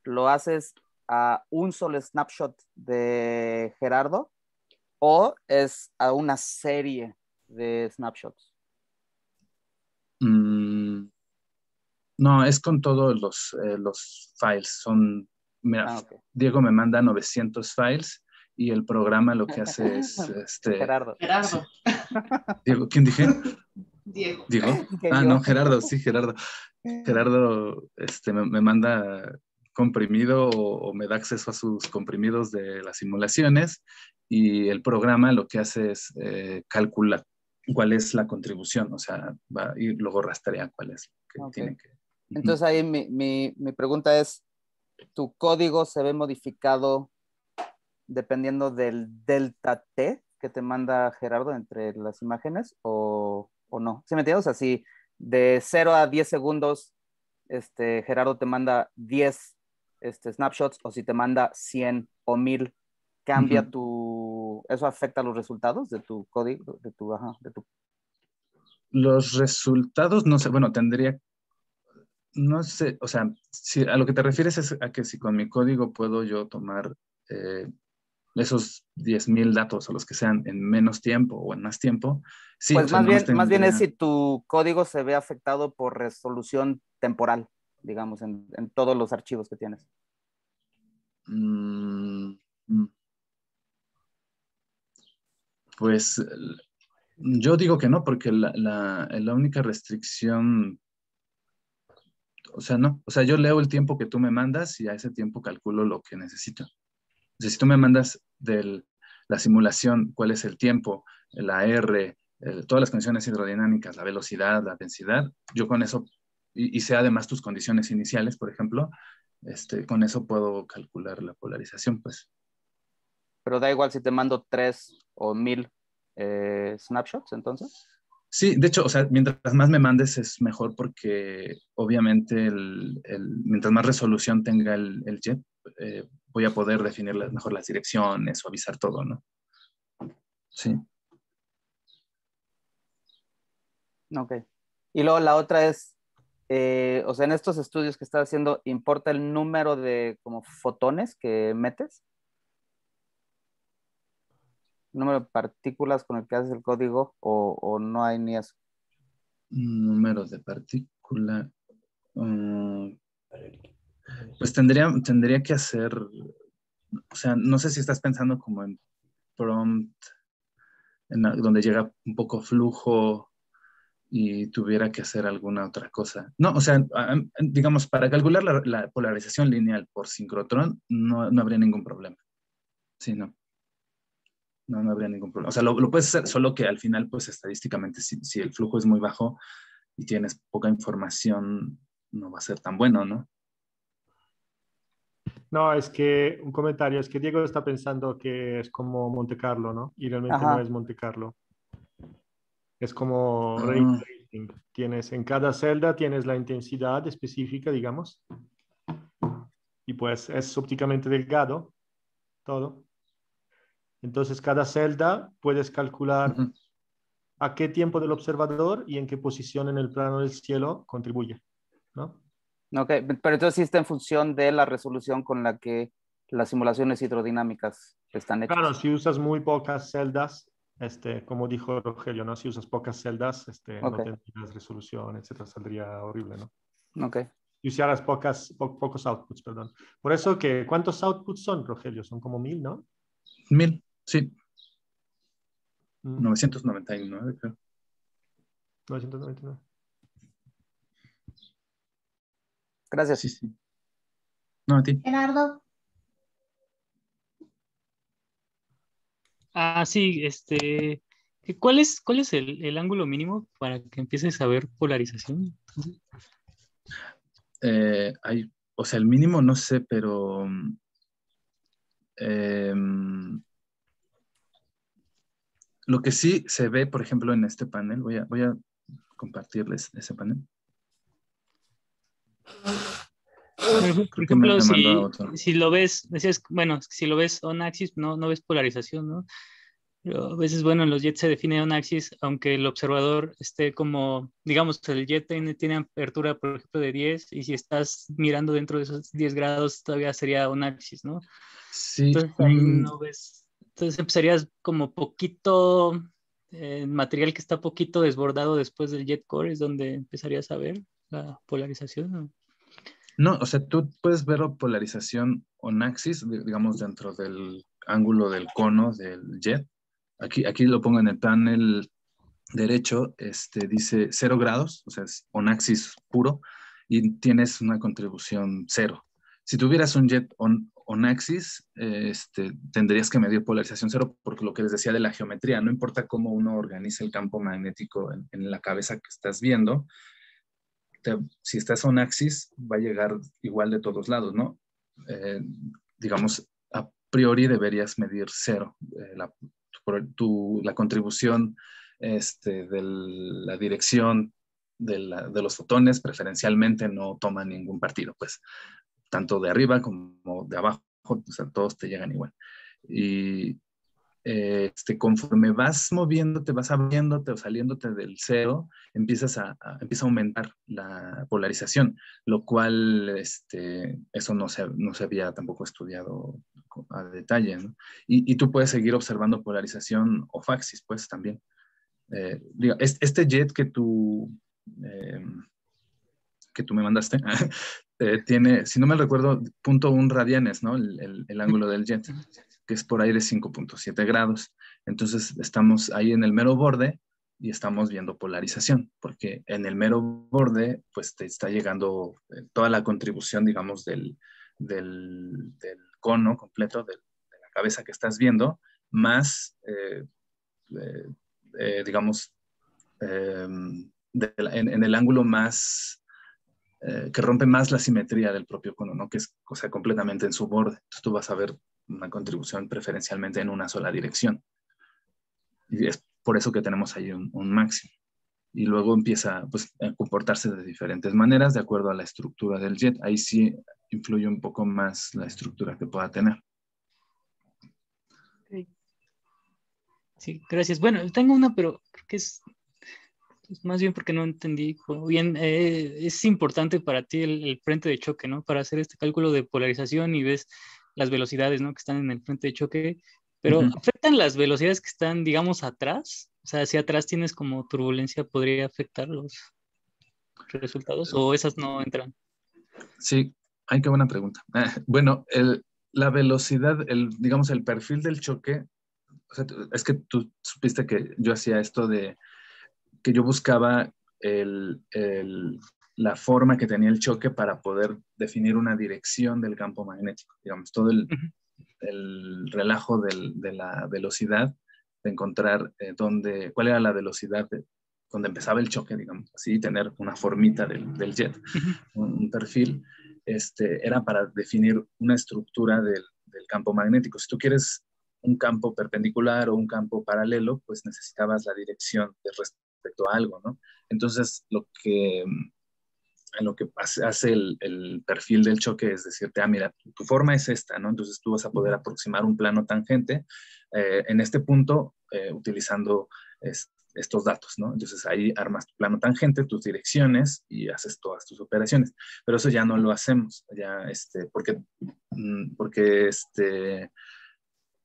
lo haces a un solo snapshot de Gerardo o es a una serie de snapshots? No, es con todos los files. Mira, okay. Diego me manda 900 files y el programa lo que hace es... Gerardo. Gerardo. Diego, ¿quién dije? Diego. ¿Diego? Ah, no, Gerardo, sí, Gerardo. Gerardo me manda comprimido o me da acceso a sus comprimidos de las simulaciones, y el programa lo que hace es calcular cuál es la contribución, o sea, va y luego rastrea cuál es que okay. Tiene que... Entonces ahí mi pregunta es, ¿tu código se ve modificado dependiendo del delta T que te manda Gerardo entre las imágenes o no? ¿Sí me entiendes? O sea, si de 0 a 10 segundos Gerardo te manda 10 snapshots, o si te manda 100 o 1000, ¿cambia eso afecta los resultados de tu código? Los resultados, no sé, bueno, no sé, o sea, si a lo que te refieres es a que si con mi código puedo yo tomar esos 10,000 datos o los que sean en menos tiempo o en más tiempo, sí, Pues o sea, más bien es si tu código se ve afectado por resolución temporal, digamos, en todos los archivos que tienes. Pues yo digo que no, porque la única restricción, o sea, no, o sea, yo leo el tiempo que tú me mandas y a ese tiempo calculo lo que necesito. O sea, si tú me mandas la simulación, cuál es el tiempo, la R, todas las condiciones hidrodinámicas, la velocidad, la densidad, yo con eso, y sé además tus condiciones iniciales, por ejemplo, con eso puedo calcular la polarización, pues. Pero da igual si te mando 3 o 1000 snapshots, entonces. Sí, de hecho, o sea, mientras más me mandes es mejor porque obviamente mientras más resolución tenga el jet, voy a poder definir mejor las direcciones, suavizar todo, ¿no? Sí. Ok. Y luego la otra es, o sea, en estos estudios que estás haciendo, ¿importa el número de como fotones que metes? ¿El número de partículas con el que haces el código o no hay ni eso? Número de partícula. Pues tendría que hacer, o sea, no sé si estás pensando como en prompt, donde llega un poco flujo y tuviera que hacer alguna otra cosa. No, o sea, digamos, para calcular la polarización lineal por sincrotrón no habría ningún problema. Sí, no habría ningún problema. O sea, lo puedes hacer, solo que al final, pues estadísticamente, si el flujo es muy bajo y tienes poca información, no va a ser tan bueno, ¿no? No, es que un comentario, es que Diego está pensando que es como Monte Carlo, ¿no? Y realmente no Ajá. es Monte Carlo. Es como ray Ah, tracing. Tienes en cada celda tienes la intensidad específica, digamos, y pues es ópticamente delgado todo. Entonces cada celda puedes calcular ujú. a qué tiempo del observador y en qué posición en el plano del cielo contribuye, ¿no? Ok, pero entonces sí está en función de la resolución con la que las simulaciones hidrodinámicas están Claro, hechas. si usas muy pocas celdas, como dijo Rogelio, ¿no? Si usas pocas celdas, Ok, no tendrías resolución, etcétera, saldría horrible, ¿no? ok. Y usaras pocos outputs, perdón. Por eso que, ¿cuántos outputs son, Rogelio? Son como 1000, ¿no? 1,000, sí, Mm, 999, creo. 999. Gracias. Sí, sí. No, a ti. Gerardo, Sí, cuál es el ángulo mínimo para que empieces a ver polarización? O sea, el mínimo no sé, pero lo que sí se ve, por ejemplo, en este panel, voy a compartirles ese panel. Por Creo que me ejemplo, mandó a otro. si lo ves, decías, bueno, si lo ves on axis, no ves polarización, ¿no? Pero a veces, bueno, en los jets se define on axis, aunque el observador esté como, digamos, el jet tiene apertura, por ejemplo, de 10, y si estás mirando dentro de esos 10 grados, todavía sería on axis, ¿no? Sí, Entonces ahí no ves. Entonces empezarías como poquito, material que está poquito desbordado después del jet core, es donde empezarías a ver la polarización, ¿no? no, o sea, tú puedes ver polarización on axis, digamos, dentro del ángulo del cono del jet. Aquí lo pongo en el panel derecho, dice 0 grados, o sea, es on axis puro, y tienes una contribución 0. Si tuvieras un jet on axis, tendrías que medir polarización 0, porque lo que les decía de la geometría, no importa cómo uno organiza el campo magnético en la cabeza que estás viendo, si estás on axis, va a llegar igual de todos lados, ¿no? Digamos, a priori deberías medir 0. La contribución de la dirección de los fotones preferencialmente no toma ningún partido, pues tanto de arriba como de abajo, o sea, todos te llegan igual. Y conforme vas moviéndote, vas abriéndote o saliéndote del 0, empieza a aumentar la polarización, lo cual eso no se había tampoco estudiado a detalle, ¿no? Y tú puedes seguir observando polarización off-axis, pues, también. Este jet que tú me mandaste, tiene, si no me recuerdo, 0.1 radianes, ¿no? El ángulo del jet, que es por ahí de 5.7 grados. Entonces, estamos ahí en el mero borde y estamos viendo polarización, porque en el mero borde, pues, te está llegando toda la contribución, digamos, del cono completo, de la cabeza que estás viendo, más, digamos, en el ángulo más, que rompe más la simetría del propio cono, ¿no? Que es, o sea, completamente en su borde. Entonces tú vas a ver una contribución preferencialmente en una sola dirección. Y es por eso que tenemos ahí un máximo. Y luego empieza, pues, a comportarse de diferentes maneras de acuerdo a la estructura del jet. Ahí sí influye un poco más la estructura que pueda tener. Sí, gracias. Bueno, tengo una, pero creo que es más bien porque no entendí bien. Es importante para ti el frente de choque, ¿no? Para hacer este cálculo de polarización y ves las velocidades, ¿no? Que están en el frente de choque, pero ¿afectan las velocidades que están, digamos, atrás? O sea, si atrás tienes como turbulencia, ¿podría afectar los resultados o esas no entran? Sí, ay, qué buena pregunta. Bueno, la velocidad, digamos, el perfil del choque, o sea, es que tú supiste que yo hacía esto de que yo buscaba la forma que tenía el choque para poder definir una dirección del campo magnético. Digamos, todo el relajo de la velocidad, de encontrar cuál era la velocidad donde empezaba el choque, digamos, así, tener una formita del jet, un perfil, era para definir una estructura del campo magnético. Si tú quieres un campo perpendicular o un campo paralelo, pues necesitabas la dirección respecto a algo, ¿no? Entonces, lo que hace el perfil del choque es decirte, mira, tu forma es esta, ¿no? Entonces tú vas a poder aproximar un plano tangente en este punto utilizando estos datos, ¿no? Entonces ahí armas tu plano tangente, tus direcciones y haces todas tus operaciones. Pero eso ya no lo hacemos, ya, porque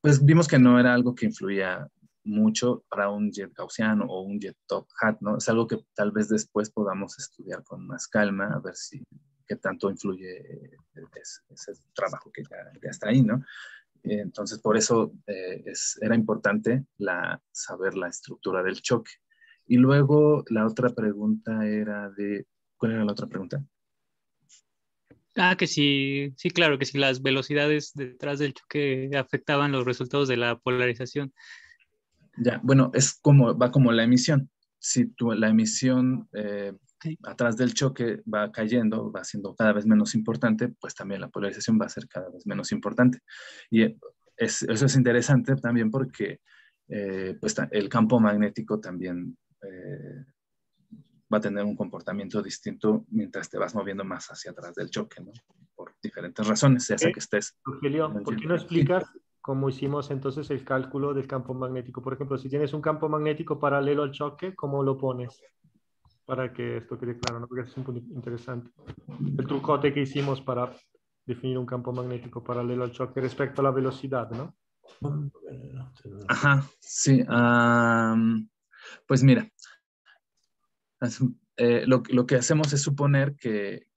pues vimos que no era algo que influía mucho para un jet gaussiano o un jet top hat, ¿no? Es algo que tal vez después podamos estudiar con más calma, a ver qué tanto influye ese trabajo que ya está ahí, ¿no? Entonces, por eso era importante saber la estructura del choque. Y luego la otra pregunta era ¿cuál era la otra pregunta? Que sí, claro, que si las velocidades detrás del choque afectaban los resultados de la polarización. Ya, bueno, va como la emisión. Si la emisión atrás del choque va cayendo, va siendo cada vez menos importante, pues también la polarización va a ser cada vez menos importante. Y eso es interesante también porque pues, el campo magnético también va a tener un comportamiento distinto mientras te vas moviendo más hacia atrás del choque, ¿no? Por diferentes razones, ya sea que estés... Rogelio, ¿por qué no explicas cómo hicimos entonces el cálculo del campo magnético? Por ejemplo, si tienes un campo magnético paralelo al choque, ¿cómo lo pones? Para que esto quede claro, ¿no? Porque es un punto interesante. El trucote que hicimos para definir un campo magnético paralelo al choque respecto a la velocidad, ¿no? Ajá, sí. Pues mira, lo que hacemos es suponer que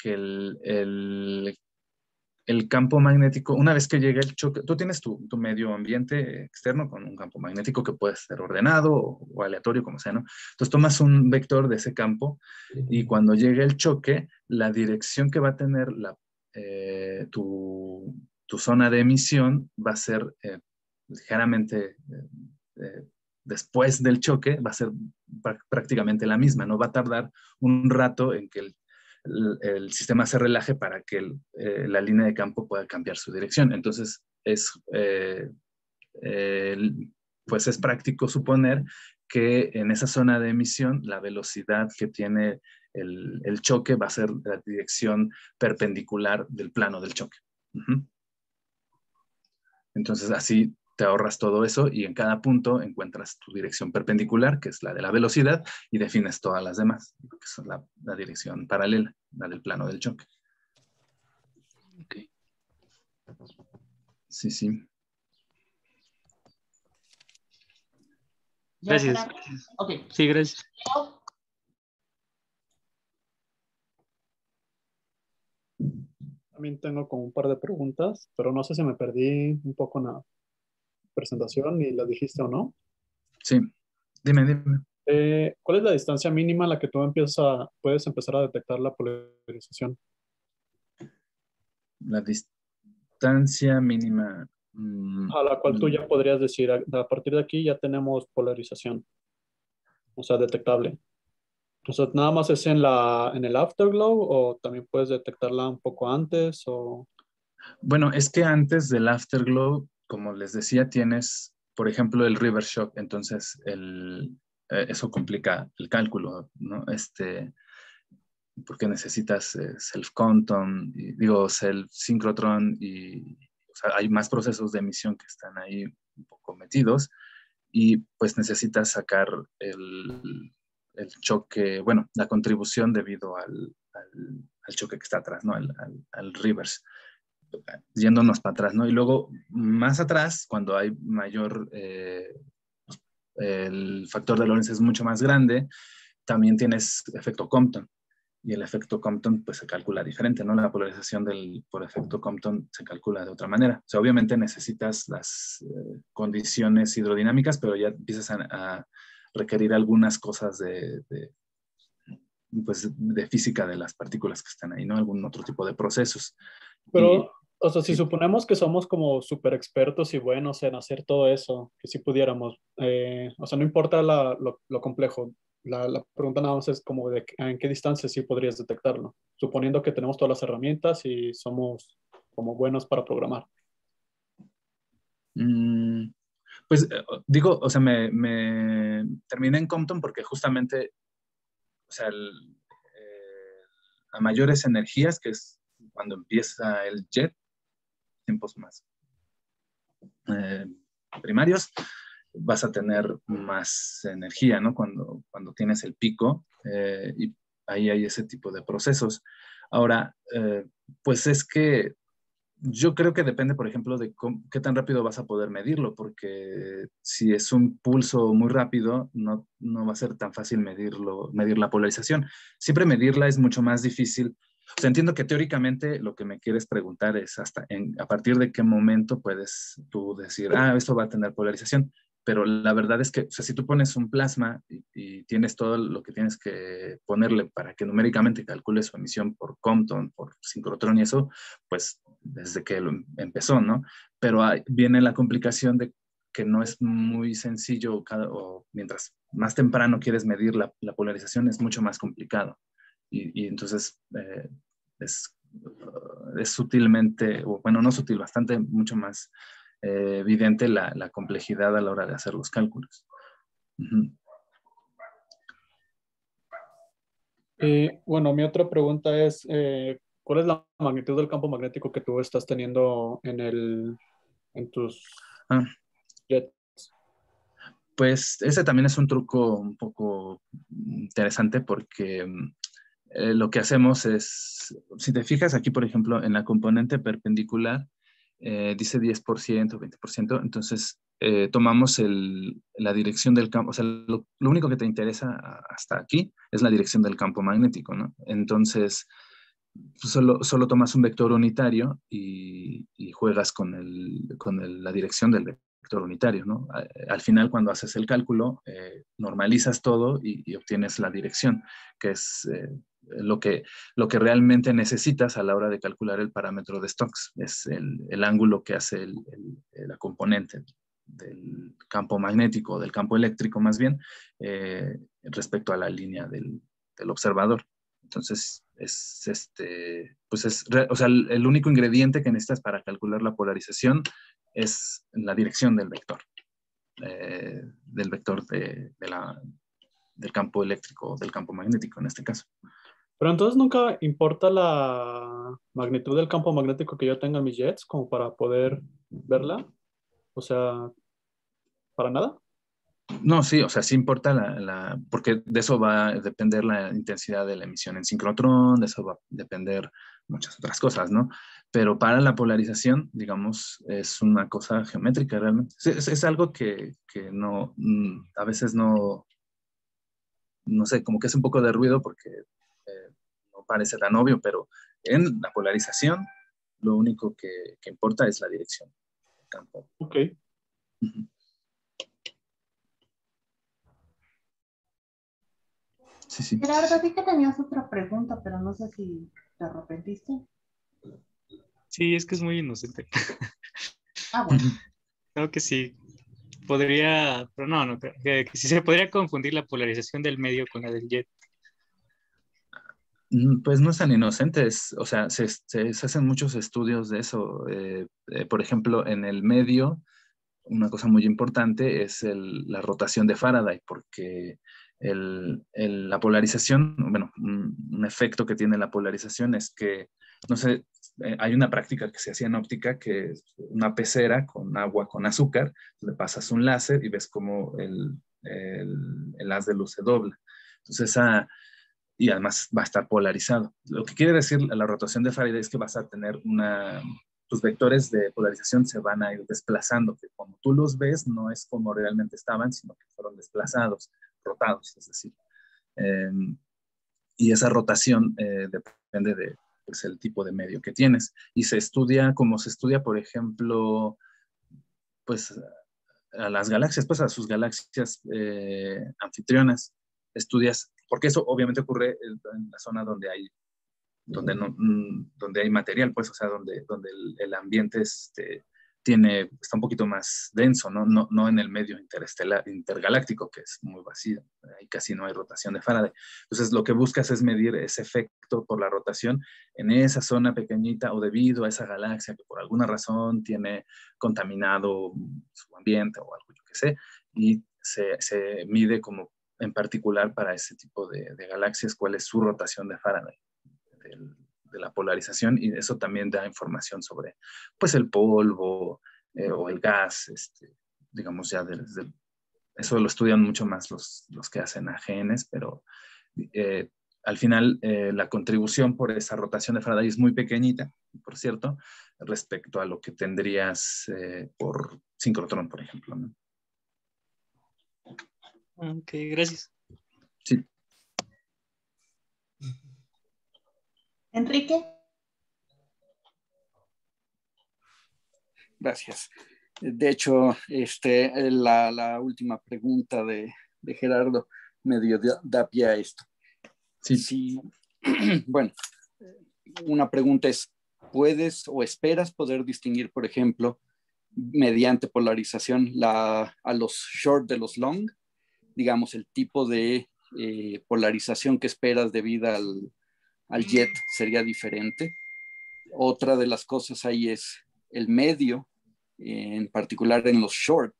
el campo magnético, una vez que llega el choque, tú tienes tu medio ambiente externo con un campo magnético que puede ser ordenado o aleatorio, como sea, ¿no? Entonces tomas un vector de ese campo y cuando llegue el choque, la dirección que va a tener tu zona de emisión va a ser ligeramente después del choque, va a ser prácticamente la misma, ¿no? Va a tardar un rato en que el sistema se relaje para que la línea de campo pueda cambiar su dirección. Entonces, pues es práctico suponer que en esa zona de emisión la velocidad que tiene el choque va a ser la dirección perpendicular del plano del choque. Entonces, así te ahorras todo eso y en cada punto encuentras tu dirección perpendicular, que es la de la velocidad, y defines todas las demás, que son la dirección paralela, la del plano del choque. Okay. Sí, sí. ¿Ya Gracias. será? Ok. Sí, gracias. También tengo como un par de preguntas, pero no sé si me perdí un poco en la presentación y la dijiste o no. Sí. Dime. ¿Cuál es la distancia mínima a la que tú puedes empezar a detectar la polarización? La distancia mínima. A la cual tú ya podrías decir, a partir de aquí ya tenemos polarización, o sea, detectable. O sea, ¿nada más es en el afterglow o también puedes detectarla un poco antes? O... Bueno, es que antes del afterglow, como les decía, tienes, por ejemplo, el river shock, entonces eso complica el cálculo, ¿no? Porque necesitas self-quantum, digo, self-synchrotron, y o sea, hay más procesos de emisión que están ahí un poco metidos, y pues necesitas sacar el choque, bueno, la contribución debido al choque que está atrás, ¿no? Al reverse, yéndonos para atrás, ¿no? Y luego, más atrás, cuando hay mayor, el factor de Lorentz es mucho más grande, también tienes efecto Compton. Y el efecto Compton pues se calcula diferente, ¿no? La polarización por efecto Compton se calcula de otra manera. O sea, obviamente necesitas las condiciones hidrodinámicas, pero ya empiezas a requerir algunas cosas pues, de física de las partículas que están ahí, ¿no? Algún otro tipo de procesos. Y Pero, o sea, si sí. suponemos que somos como súper expertos y buenos en hacer todo eso, que si pudiéramos, o sea, no importa lo complejo, la pregunta nada más es como de en qué distancia sí podrías detectarlo, suponiendo que tenemos todas las herramientas y somos como buenos para programar. Mm, pues digo, o sea, me terminé en Compton porque justamente, o sea, a mayores energías, que es cuando empieza el jet, tiempos más eh, primarios, vas a tener más energía, ¿no? Cuando tienes el pico, y ahí hay ese tipo de procesos. Ahora, pues es que yo creo que depende, por ejemplo, de qué tan rápido vas a poder medirlo, porque si es un pulso muy rápido, no va a ser tan fácil medir la polarización. Siempre medirla es mucho más difícil. O sea, entiendo que teóricamente lo que me quieres preguntar es a partir de qué momento puedes tú decir, esto va a tener polarización. Pero la verdad es que, o sea, si tú pones un plasma y tienes todo lo que tienes que ponerle para que numéricamente calcule su emisión por Compton, por sincrotrón y eso, pues desde que lo empezó, ¿no? Pero viene la complicación de que no es muy sencillo, o mientras más temprano quieres medir la polarización, es mucho más complicado. Y entonces es sutilmente, o bueno, no sutil, bastante, mucho más evidente la complejidad a la hora de hacer los cálculos. Uh-huh. Bueno, mi otra pregunta es, ¿cuál es la magnitud del campo magnético que tú estás teniendo en tus jets? Pues ese también es un truco un poco interesante porque lo que hacemos es, si te fijas aquí, por ejemplo, en la componente perpendicular, dice 10%, 20%, entonces tomamos la dirección del campo, o sea, lo único que te interesa hasta aquí es la dirección del campo magnético, ¿no? Entonces, solo tomas un vector unitario y juegas con la dirección del vector unitario, ¿no? Al final, cuando haces el cálculo, normalizas todo y obtienes la dirección, que es lo que realmente necesitas a la hora de calcular el parámetro de Stokes. Es el ángulo que hace la componente del campo magnético, del campo eléctrico más bien, respecto a la línea del observador. Entonces, o sea, el único ingrediente que necesitas para calcular la polarización es la dirección del vector del campo eléctrico, del campo magnético en este caso. Pero entonces nunca importa la magnitud del campo magnético que yo tenga en mis jets como para poder verla. O sea, ¿para nada? No, sí, o sea, sí importa porque de eso va a depender la intensidad de la emisión en sincrotrón, de eso va a depender muchas otras cosas, ¿no? Pero para la polarización, digamos, es una cosa geométrica realmente. Es algo que no, a veces no sé, como que es un poco de ruido porque no parece tan obvio, pero en la polarización lo único que importa es la dirección del campo. Ok. Ujú. Sí, sí. Gerardo, vi que tenías otra pregunta, pero no sé si te arrepentiste. Sí, es que es muy inocente. Ah, bueno. Creo que sí. Podría, pero no creo que sí se podría confundir la polarización del medio con la del jet. Pues no es tan inocente, o sea, se hacen muchos estudios de eso. Por ejemplo, en el medio, una cosa muy importante es la rotación de Faraday, porque la polarización, bueno, un efecto que tiene la polarización es que, no sé, hay una práctica que se hacía en óptica, que es una pecera con agua con azúcar, le pasas un láser y ves cómo el haz de luz se dobla. Entonces, y además va a estar polarizado. Lo que quiere decir la rotación de Faraday es que vas a tener tus vectores de polarización se van a ir desplazando, que como tú los ves no es como realmente estaban, sino que fueron desplazados, rotados, es decir. Eh, y esa rotación depende de pues, el tipo de medio que tienes. Y se estudia, como se estudia, por ejemplo, pues a las galaxias, pues a sus galaxias anfitrionas, estudias, porque eso obviamente ocurre en la zona donde hay material, pues, o sea, donde el ambiente está un poquito más denso, ¿no? No en el medio intergaláctico, que es muy vacío, ahí casi no hay rotación de Faraday. Entonces, lo que buscas es medir ese efecto por la rotación en esa zona pequeñita o debido a esa galaxia que por alguna razón tiene contaminado su ambiente o algo, yo qué sé, y se mide como en particular para ese tipo de galaxias cuál es su rotación de Faraday de la polarización, y eso también da información sobre pues el polvo o el gas, digamos ya eso lo estudian mucho más los que hacen AGNs, pero al final la contribución por esa rotación de Faraday es muy pequeñita, por cierto, respecto a lo que tendrías por sincrotrón, por ejemplo, ¿no? Ok, gracias. Sí. Enrique. Gracias. De hecho, la última pregunta de Gerardo me da pie a esto. Sí. Sí, bueno, una pregunta es, ¿puedes o esperas poder distinguir, por ejemplo, mediante polarización a los short de los long? Digamos, el tipo de polarización que esperas debido al jet sería diferente. Otra de las cosas ahí es el medio, en particular en los short,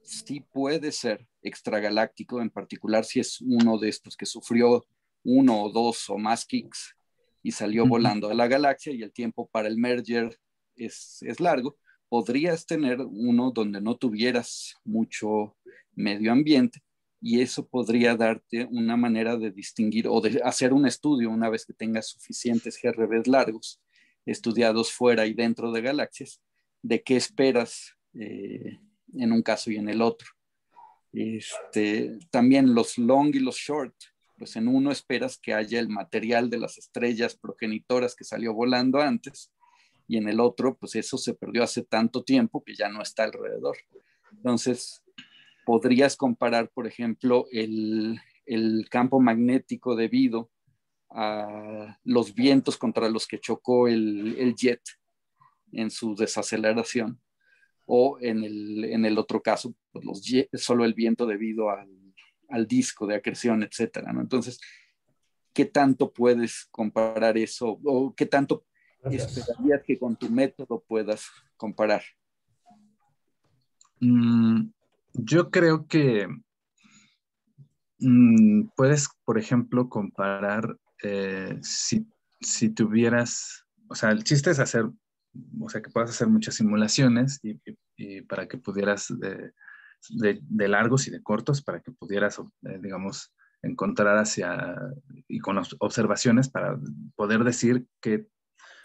sí puede ser extragaláctico, en particular si es uno de estos que sufrió uno o dos o más kicks y salió volando a la galaxia y el tiempo para el merger es largo. Podrías tener uno donde no tuvieras mucho medio ambiente y eso podría darte una manera de distinguir o de hacer un estudio una vez que tengas suficientes GRBs largos estudiados fuera y dentro de galaxias, de qué esperas en un caso y en el otro. También los long y los short, pues en uno esperas que haya el material de las estrellas progenitoras que salió volando antes, y en el otro, pues eso se perdió hace tanto tiempo que ya no está alrededor. Entonces, podrías comparar, por ejemplo, el campo magnético debido a los vientos contra los que chocó el jet en su desaceleración, o en el otro caso, pues solo el viento debido al disco de acreción, etcétera, ¿no? Entonces, ¿qué tanto puedes comparar eso o qué tanto esperarías que con tu método puedas comparar? Yo creo que puedes, por ejemplo, comparar si tuvieras, o sea, el chiste es hacer, o sea, que puedas hacer muchas simulaciones y para que pudieras de largos y de cortos para que pudieras, digamos, encontrar y con las observaciones para poder decir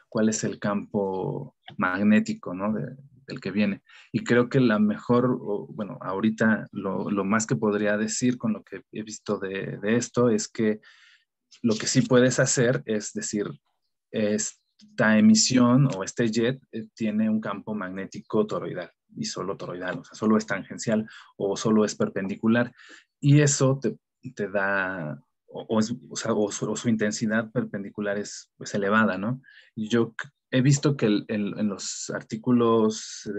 cuál es el campo magnético, ¿no? del que viene. Y creo que la mejor, bueno, ahorita lo más que podría decir con lo que he visto de esto es que lo que sí puedes hacer es decir, esta emisión o este jet tiene un campo magnético toroidal y solo toroidal, o sea, solo es tangencial o solo es perpendicular. Y eso te da, o su intensidad perpendicular es pues, elevada, ¿no? Yo he visto que en los artículos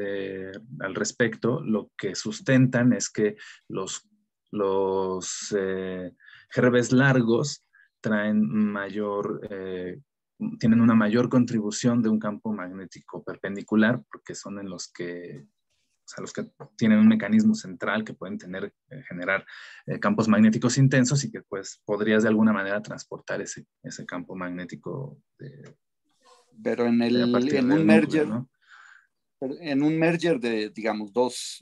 al respecto, lo que sustentan es que los GRBs largos tienen una mayor contribución de un campo magnético perpendicular porque son los que tienen un mecanismo central que pueden generar campos magnéticos intensos y que pues podrías de alguna manera transportar ese campo magnético pero en un merger, ¿no? En un merger de, digamos, dos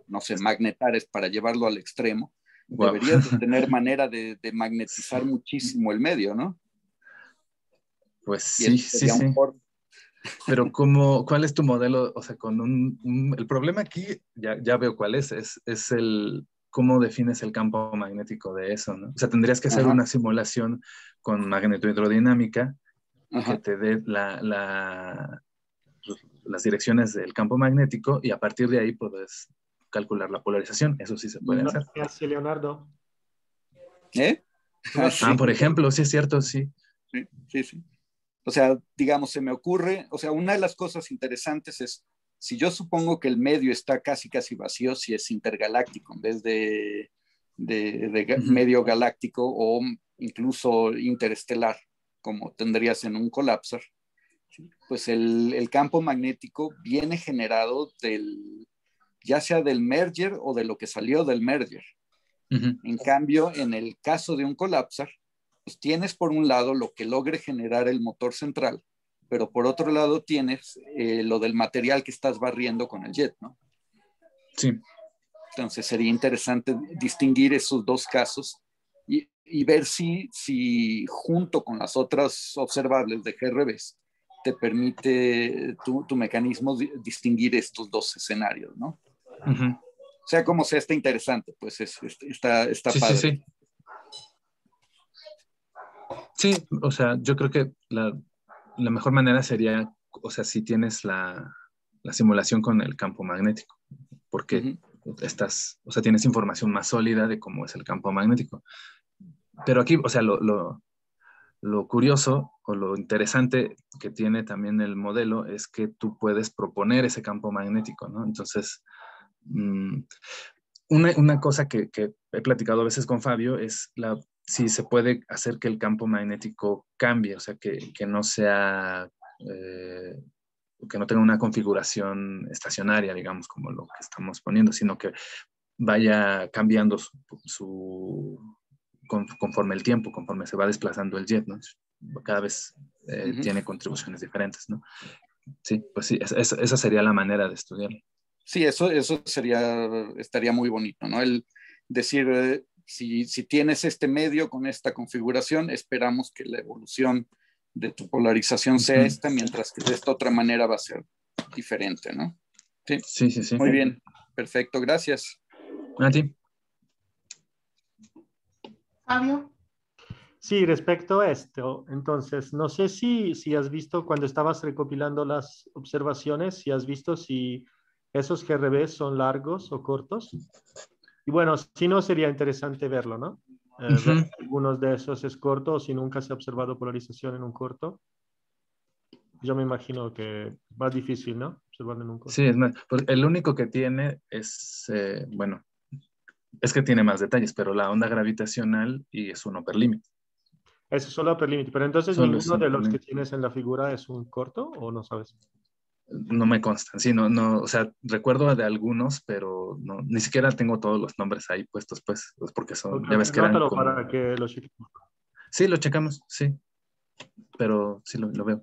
no sé, magnetares para llevarlo al extremo, wow. Deberías de tener manera de magnetizar muchísimo el medio, ¿no? Pues sí. Pero ¿cuál es tu modelo? O sea, el problema aquí, ya veo cuál es cómo defines el campo magnético de eso, ¿no? O sea, tendrías que hacer una simulación con magnetohidrodinámica que te dé las direcciones del campo magnético y a partir de ahí puedes calcular la polarización. Eso sí se puede hacer. Gracias, Leonardo. Sí. Por ejemplo, sí es cierto, sí. Sí. O sea, digamos, se me ocurre, o sea, una de las cosas interesantes es, si yo supongo que el medio está casi vacío, si es intergaláctico en vez de medio galáctico o incluso interestelar, como tendrías en un colapsar, pues el campo magnético viene generado ya sea del merger o de lo que salió del merger. En cambio, en el caso de un colapsar, pues tienes por un lado lo que logre generar el motor central, pero por otro lado tienes lo del material que estás barriendo con el jet, ¿no? Sí. Entonces sería interesante distinguir esos dos casos y ver si junto con las otras observables de GRBs te permite tu mecanismo distinguir estos dos escenarios, ¿no? O sea, como sea, está interesante, pues está padre. Sí. Sí, o sea, yo creo que la mejor manera sería, o sea, si tienes la simulación con el campo magnético, porque tienes información más sólida de cómo es el campo magnético. Pero aquí, o sea, lo curioso o lo interesante que tiene también el modelo es que tú puedes proponer ese campo magnético, ¿no? Entonces, una cosa que he platicado a veces con Fabio es si se puede hacer que el campo magnético cambie, o sea, que no sea, que no tenga una configuración estacionaria, digamos, como lo que estamos poniendo, sino que vaya cambiando conforme el tiempo, conforme se va desplazando el jet, ¿no? Cada vez tiene contribuciones diferentes, ¿no? Sí, pues sí, esa sería la manera de estudiarlo. Sí, eso estaría muy bonito, ¿no? El decir, si tienes este medio con esta configuración, esperamos que la evolución de tu polarización sea esta, mientras que de esta otra manera va a ser diferente, ¿no? Sí. Muy bien, perfecto, gracias. A ti. Fabio. Sí, respecto a esto, entonces, no sé si has visto cuando estabas recopilando las observaciones, si has visto si esos GRBs son largos o cortos. Y bueno, si no, sería interesante verlo, ¿no? Ver si algunos de esos es corto o si nunca se ha observado polarización en un corto. Yo me imagino que es más difícil, ¿no? Observarlo en un corto. Sí, es más, pues el único que tiene es, bueno, es que tiene más detalles, pero la onda gravitacional y es un upper limit. Eso es solo upper limit, pero entonces Solo ninguno de los que tienes en la figura es un corto o no sabes. No me constan, sí, no, o sea, recuerdo de algunos, pero no, ni siquiera tengo todos los nombres ahí puestos, pues porque son, ya ves que eran como... para que lo chequemos. Sí, lo checamos, sí, pero sí lo veo.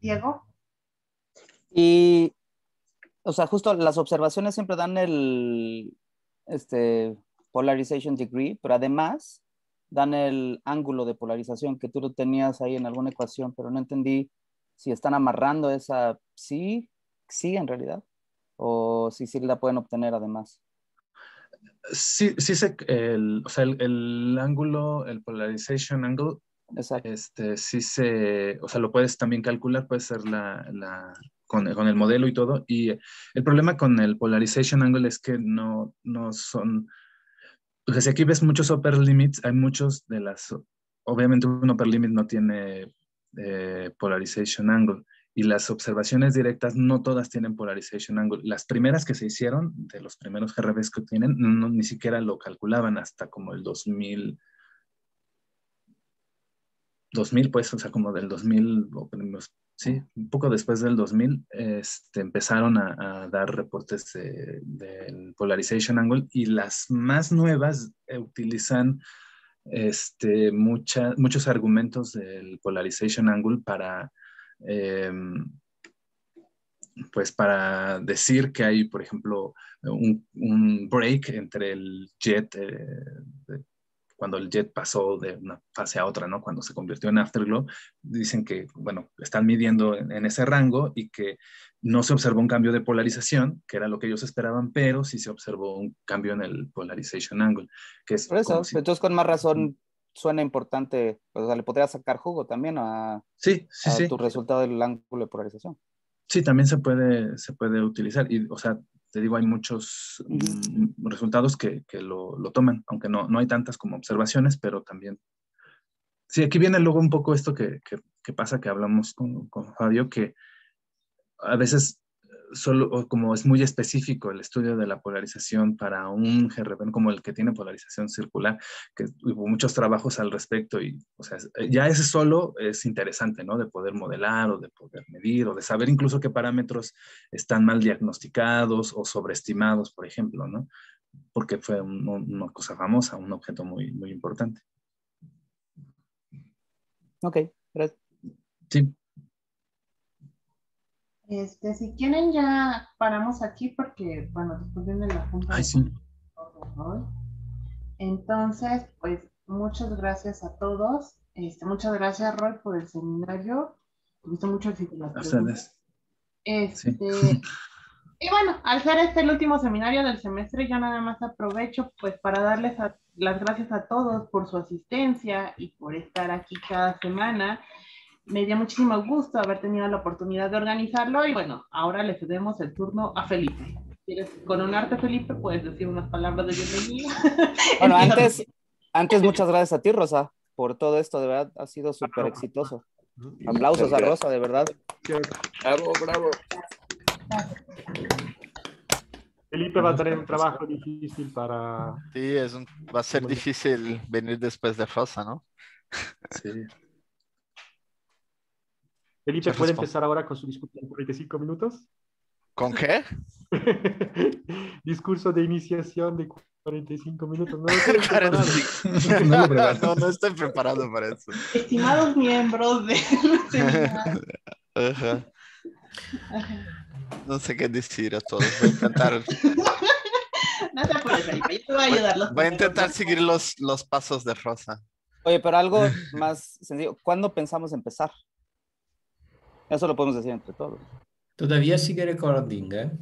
Diego. Y O sea, justo las observaciones siempre dan el polarization degree, pero además dan el ángulo de polarización que tú lo tenías ahí en alguna ecuación, pero no entendí si están amarrando esa sí en realidad, o si sí la pueden obtener además. Sí, sí o sea, el ángulo, el polarization angle, Exacto. sí o sea, lo puedes también calcular, puede ser con el modelo y todo. Y el problema con el polarization angle es que no son, o sea, si aquí ves muchos upper limits, hay muchos obviamente un upper limit no tiene polarization angle. Y las observaciones directas no todas tienen polarization angle. Las primeras que se hicieron, de los primeros GRBs que tienen, ni siquiera lo calculaban hasta como el 2000, pues, o sea, como del 2000, sí, un poco después del 2000, empezaron a dar reportes del polarization angle, y las más nuevas utilizan muchos argumentos del polarization angle pues para decir que hay, por ejemplo, un break entre el jet, cuando el jet pasó de una fase a otra, ¿no? Cuando se convirtió en afterglow, dicen que, bueno, están midiendo en ese rango y que no se observó un cambio de polarización, que era lo que ellos esperaban, pero sí se observó un cambio en el polarization angle, que es Por eso, como si... entonces con más razón suena importante, o sea, le podría sacar jugo también a tu resultado del ángulo de polarización. Sí, también se puede utilizar. Y, o sea, te digo, hay muchos resultados que lo toman, aunque no hay tantas como observaciones, pero también. Sí, aquí viene luego un poco esto que pasa, que hablamos con Fabio, que a veces solo, como es muy específico el estudio de la polarización para un GRB como el que tiene polarización circular, que hubo muchos trabajos al respecto, y, o sea, ya ese solo es interesante, ¿no? De poder modelar o de poder medir o de saber incluso qué parámetros están mal diagnosticados o sobreestimados, por ejemplo, ¿no? Porque fue una cosa famosa, un objeto muy, muy importante. Ok, gracias. Sí. Si quieren ya paramos aquí porque, bueno, después viene la junta. Ay, sí. Entonces, pues, muchas gracias a todos. Muchas gracias, Roy, por el seminario. Tuviste mucho éxito en las preguntas. Sí. Y bueno, al ser este el último seminario del semestre, yo nada más aprovecho pues para darles las gracias a todos por su asistencia y por estar aquí cada semana. Me dio muchísimo gusto haber tenido la oportunidad de organizarlo, y bueno, ahora le cedemos el turno a Felipe. ¿Quieres coronarte, Felipe? Puedes decir unas palabras de bienvenida. Bueno, antes muchas gracias a ti, Rosa, por todo esto, de verdad ha sido súper exitoso. Aplausos a Rosa, de verdad. Bravo, bravo. Felipe va a tener un trabajo difícil para... Sí, va a ser difícil venir después de Rosa, ¿no? Sí. Felipe puede empezar ahora con su discurso de 45 minutos. ¿Con qué? Discurso de iniciación de 45 minutos. No estoy preparado para eso. Estimados miembros del seminario. Ajá. No sé qué decir a todos. Voy a intentar. No te apures, Felipe, yo te voy a ayudar. Voy a intentar seguir los pasos de Rosa. Oye, pero algo más sencillo. ¿Cuándo pensamos empezar? Eso lo podemos decir entre todos. Todavía sigue recording, ¿eh?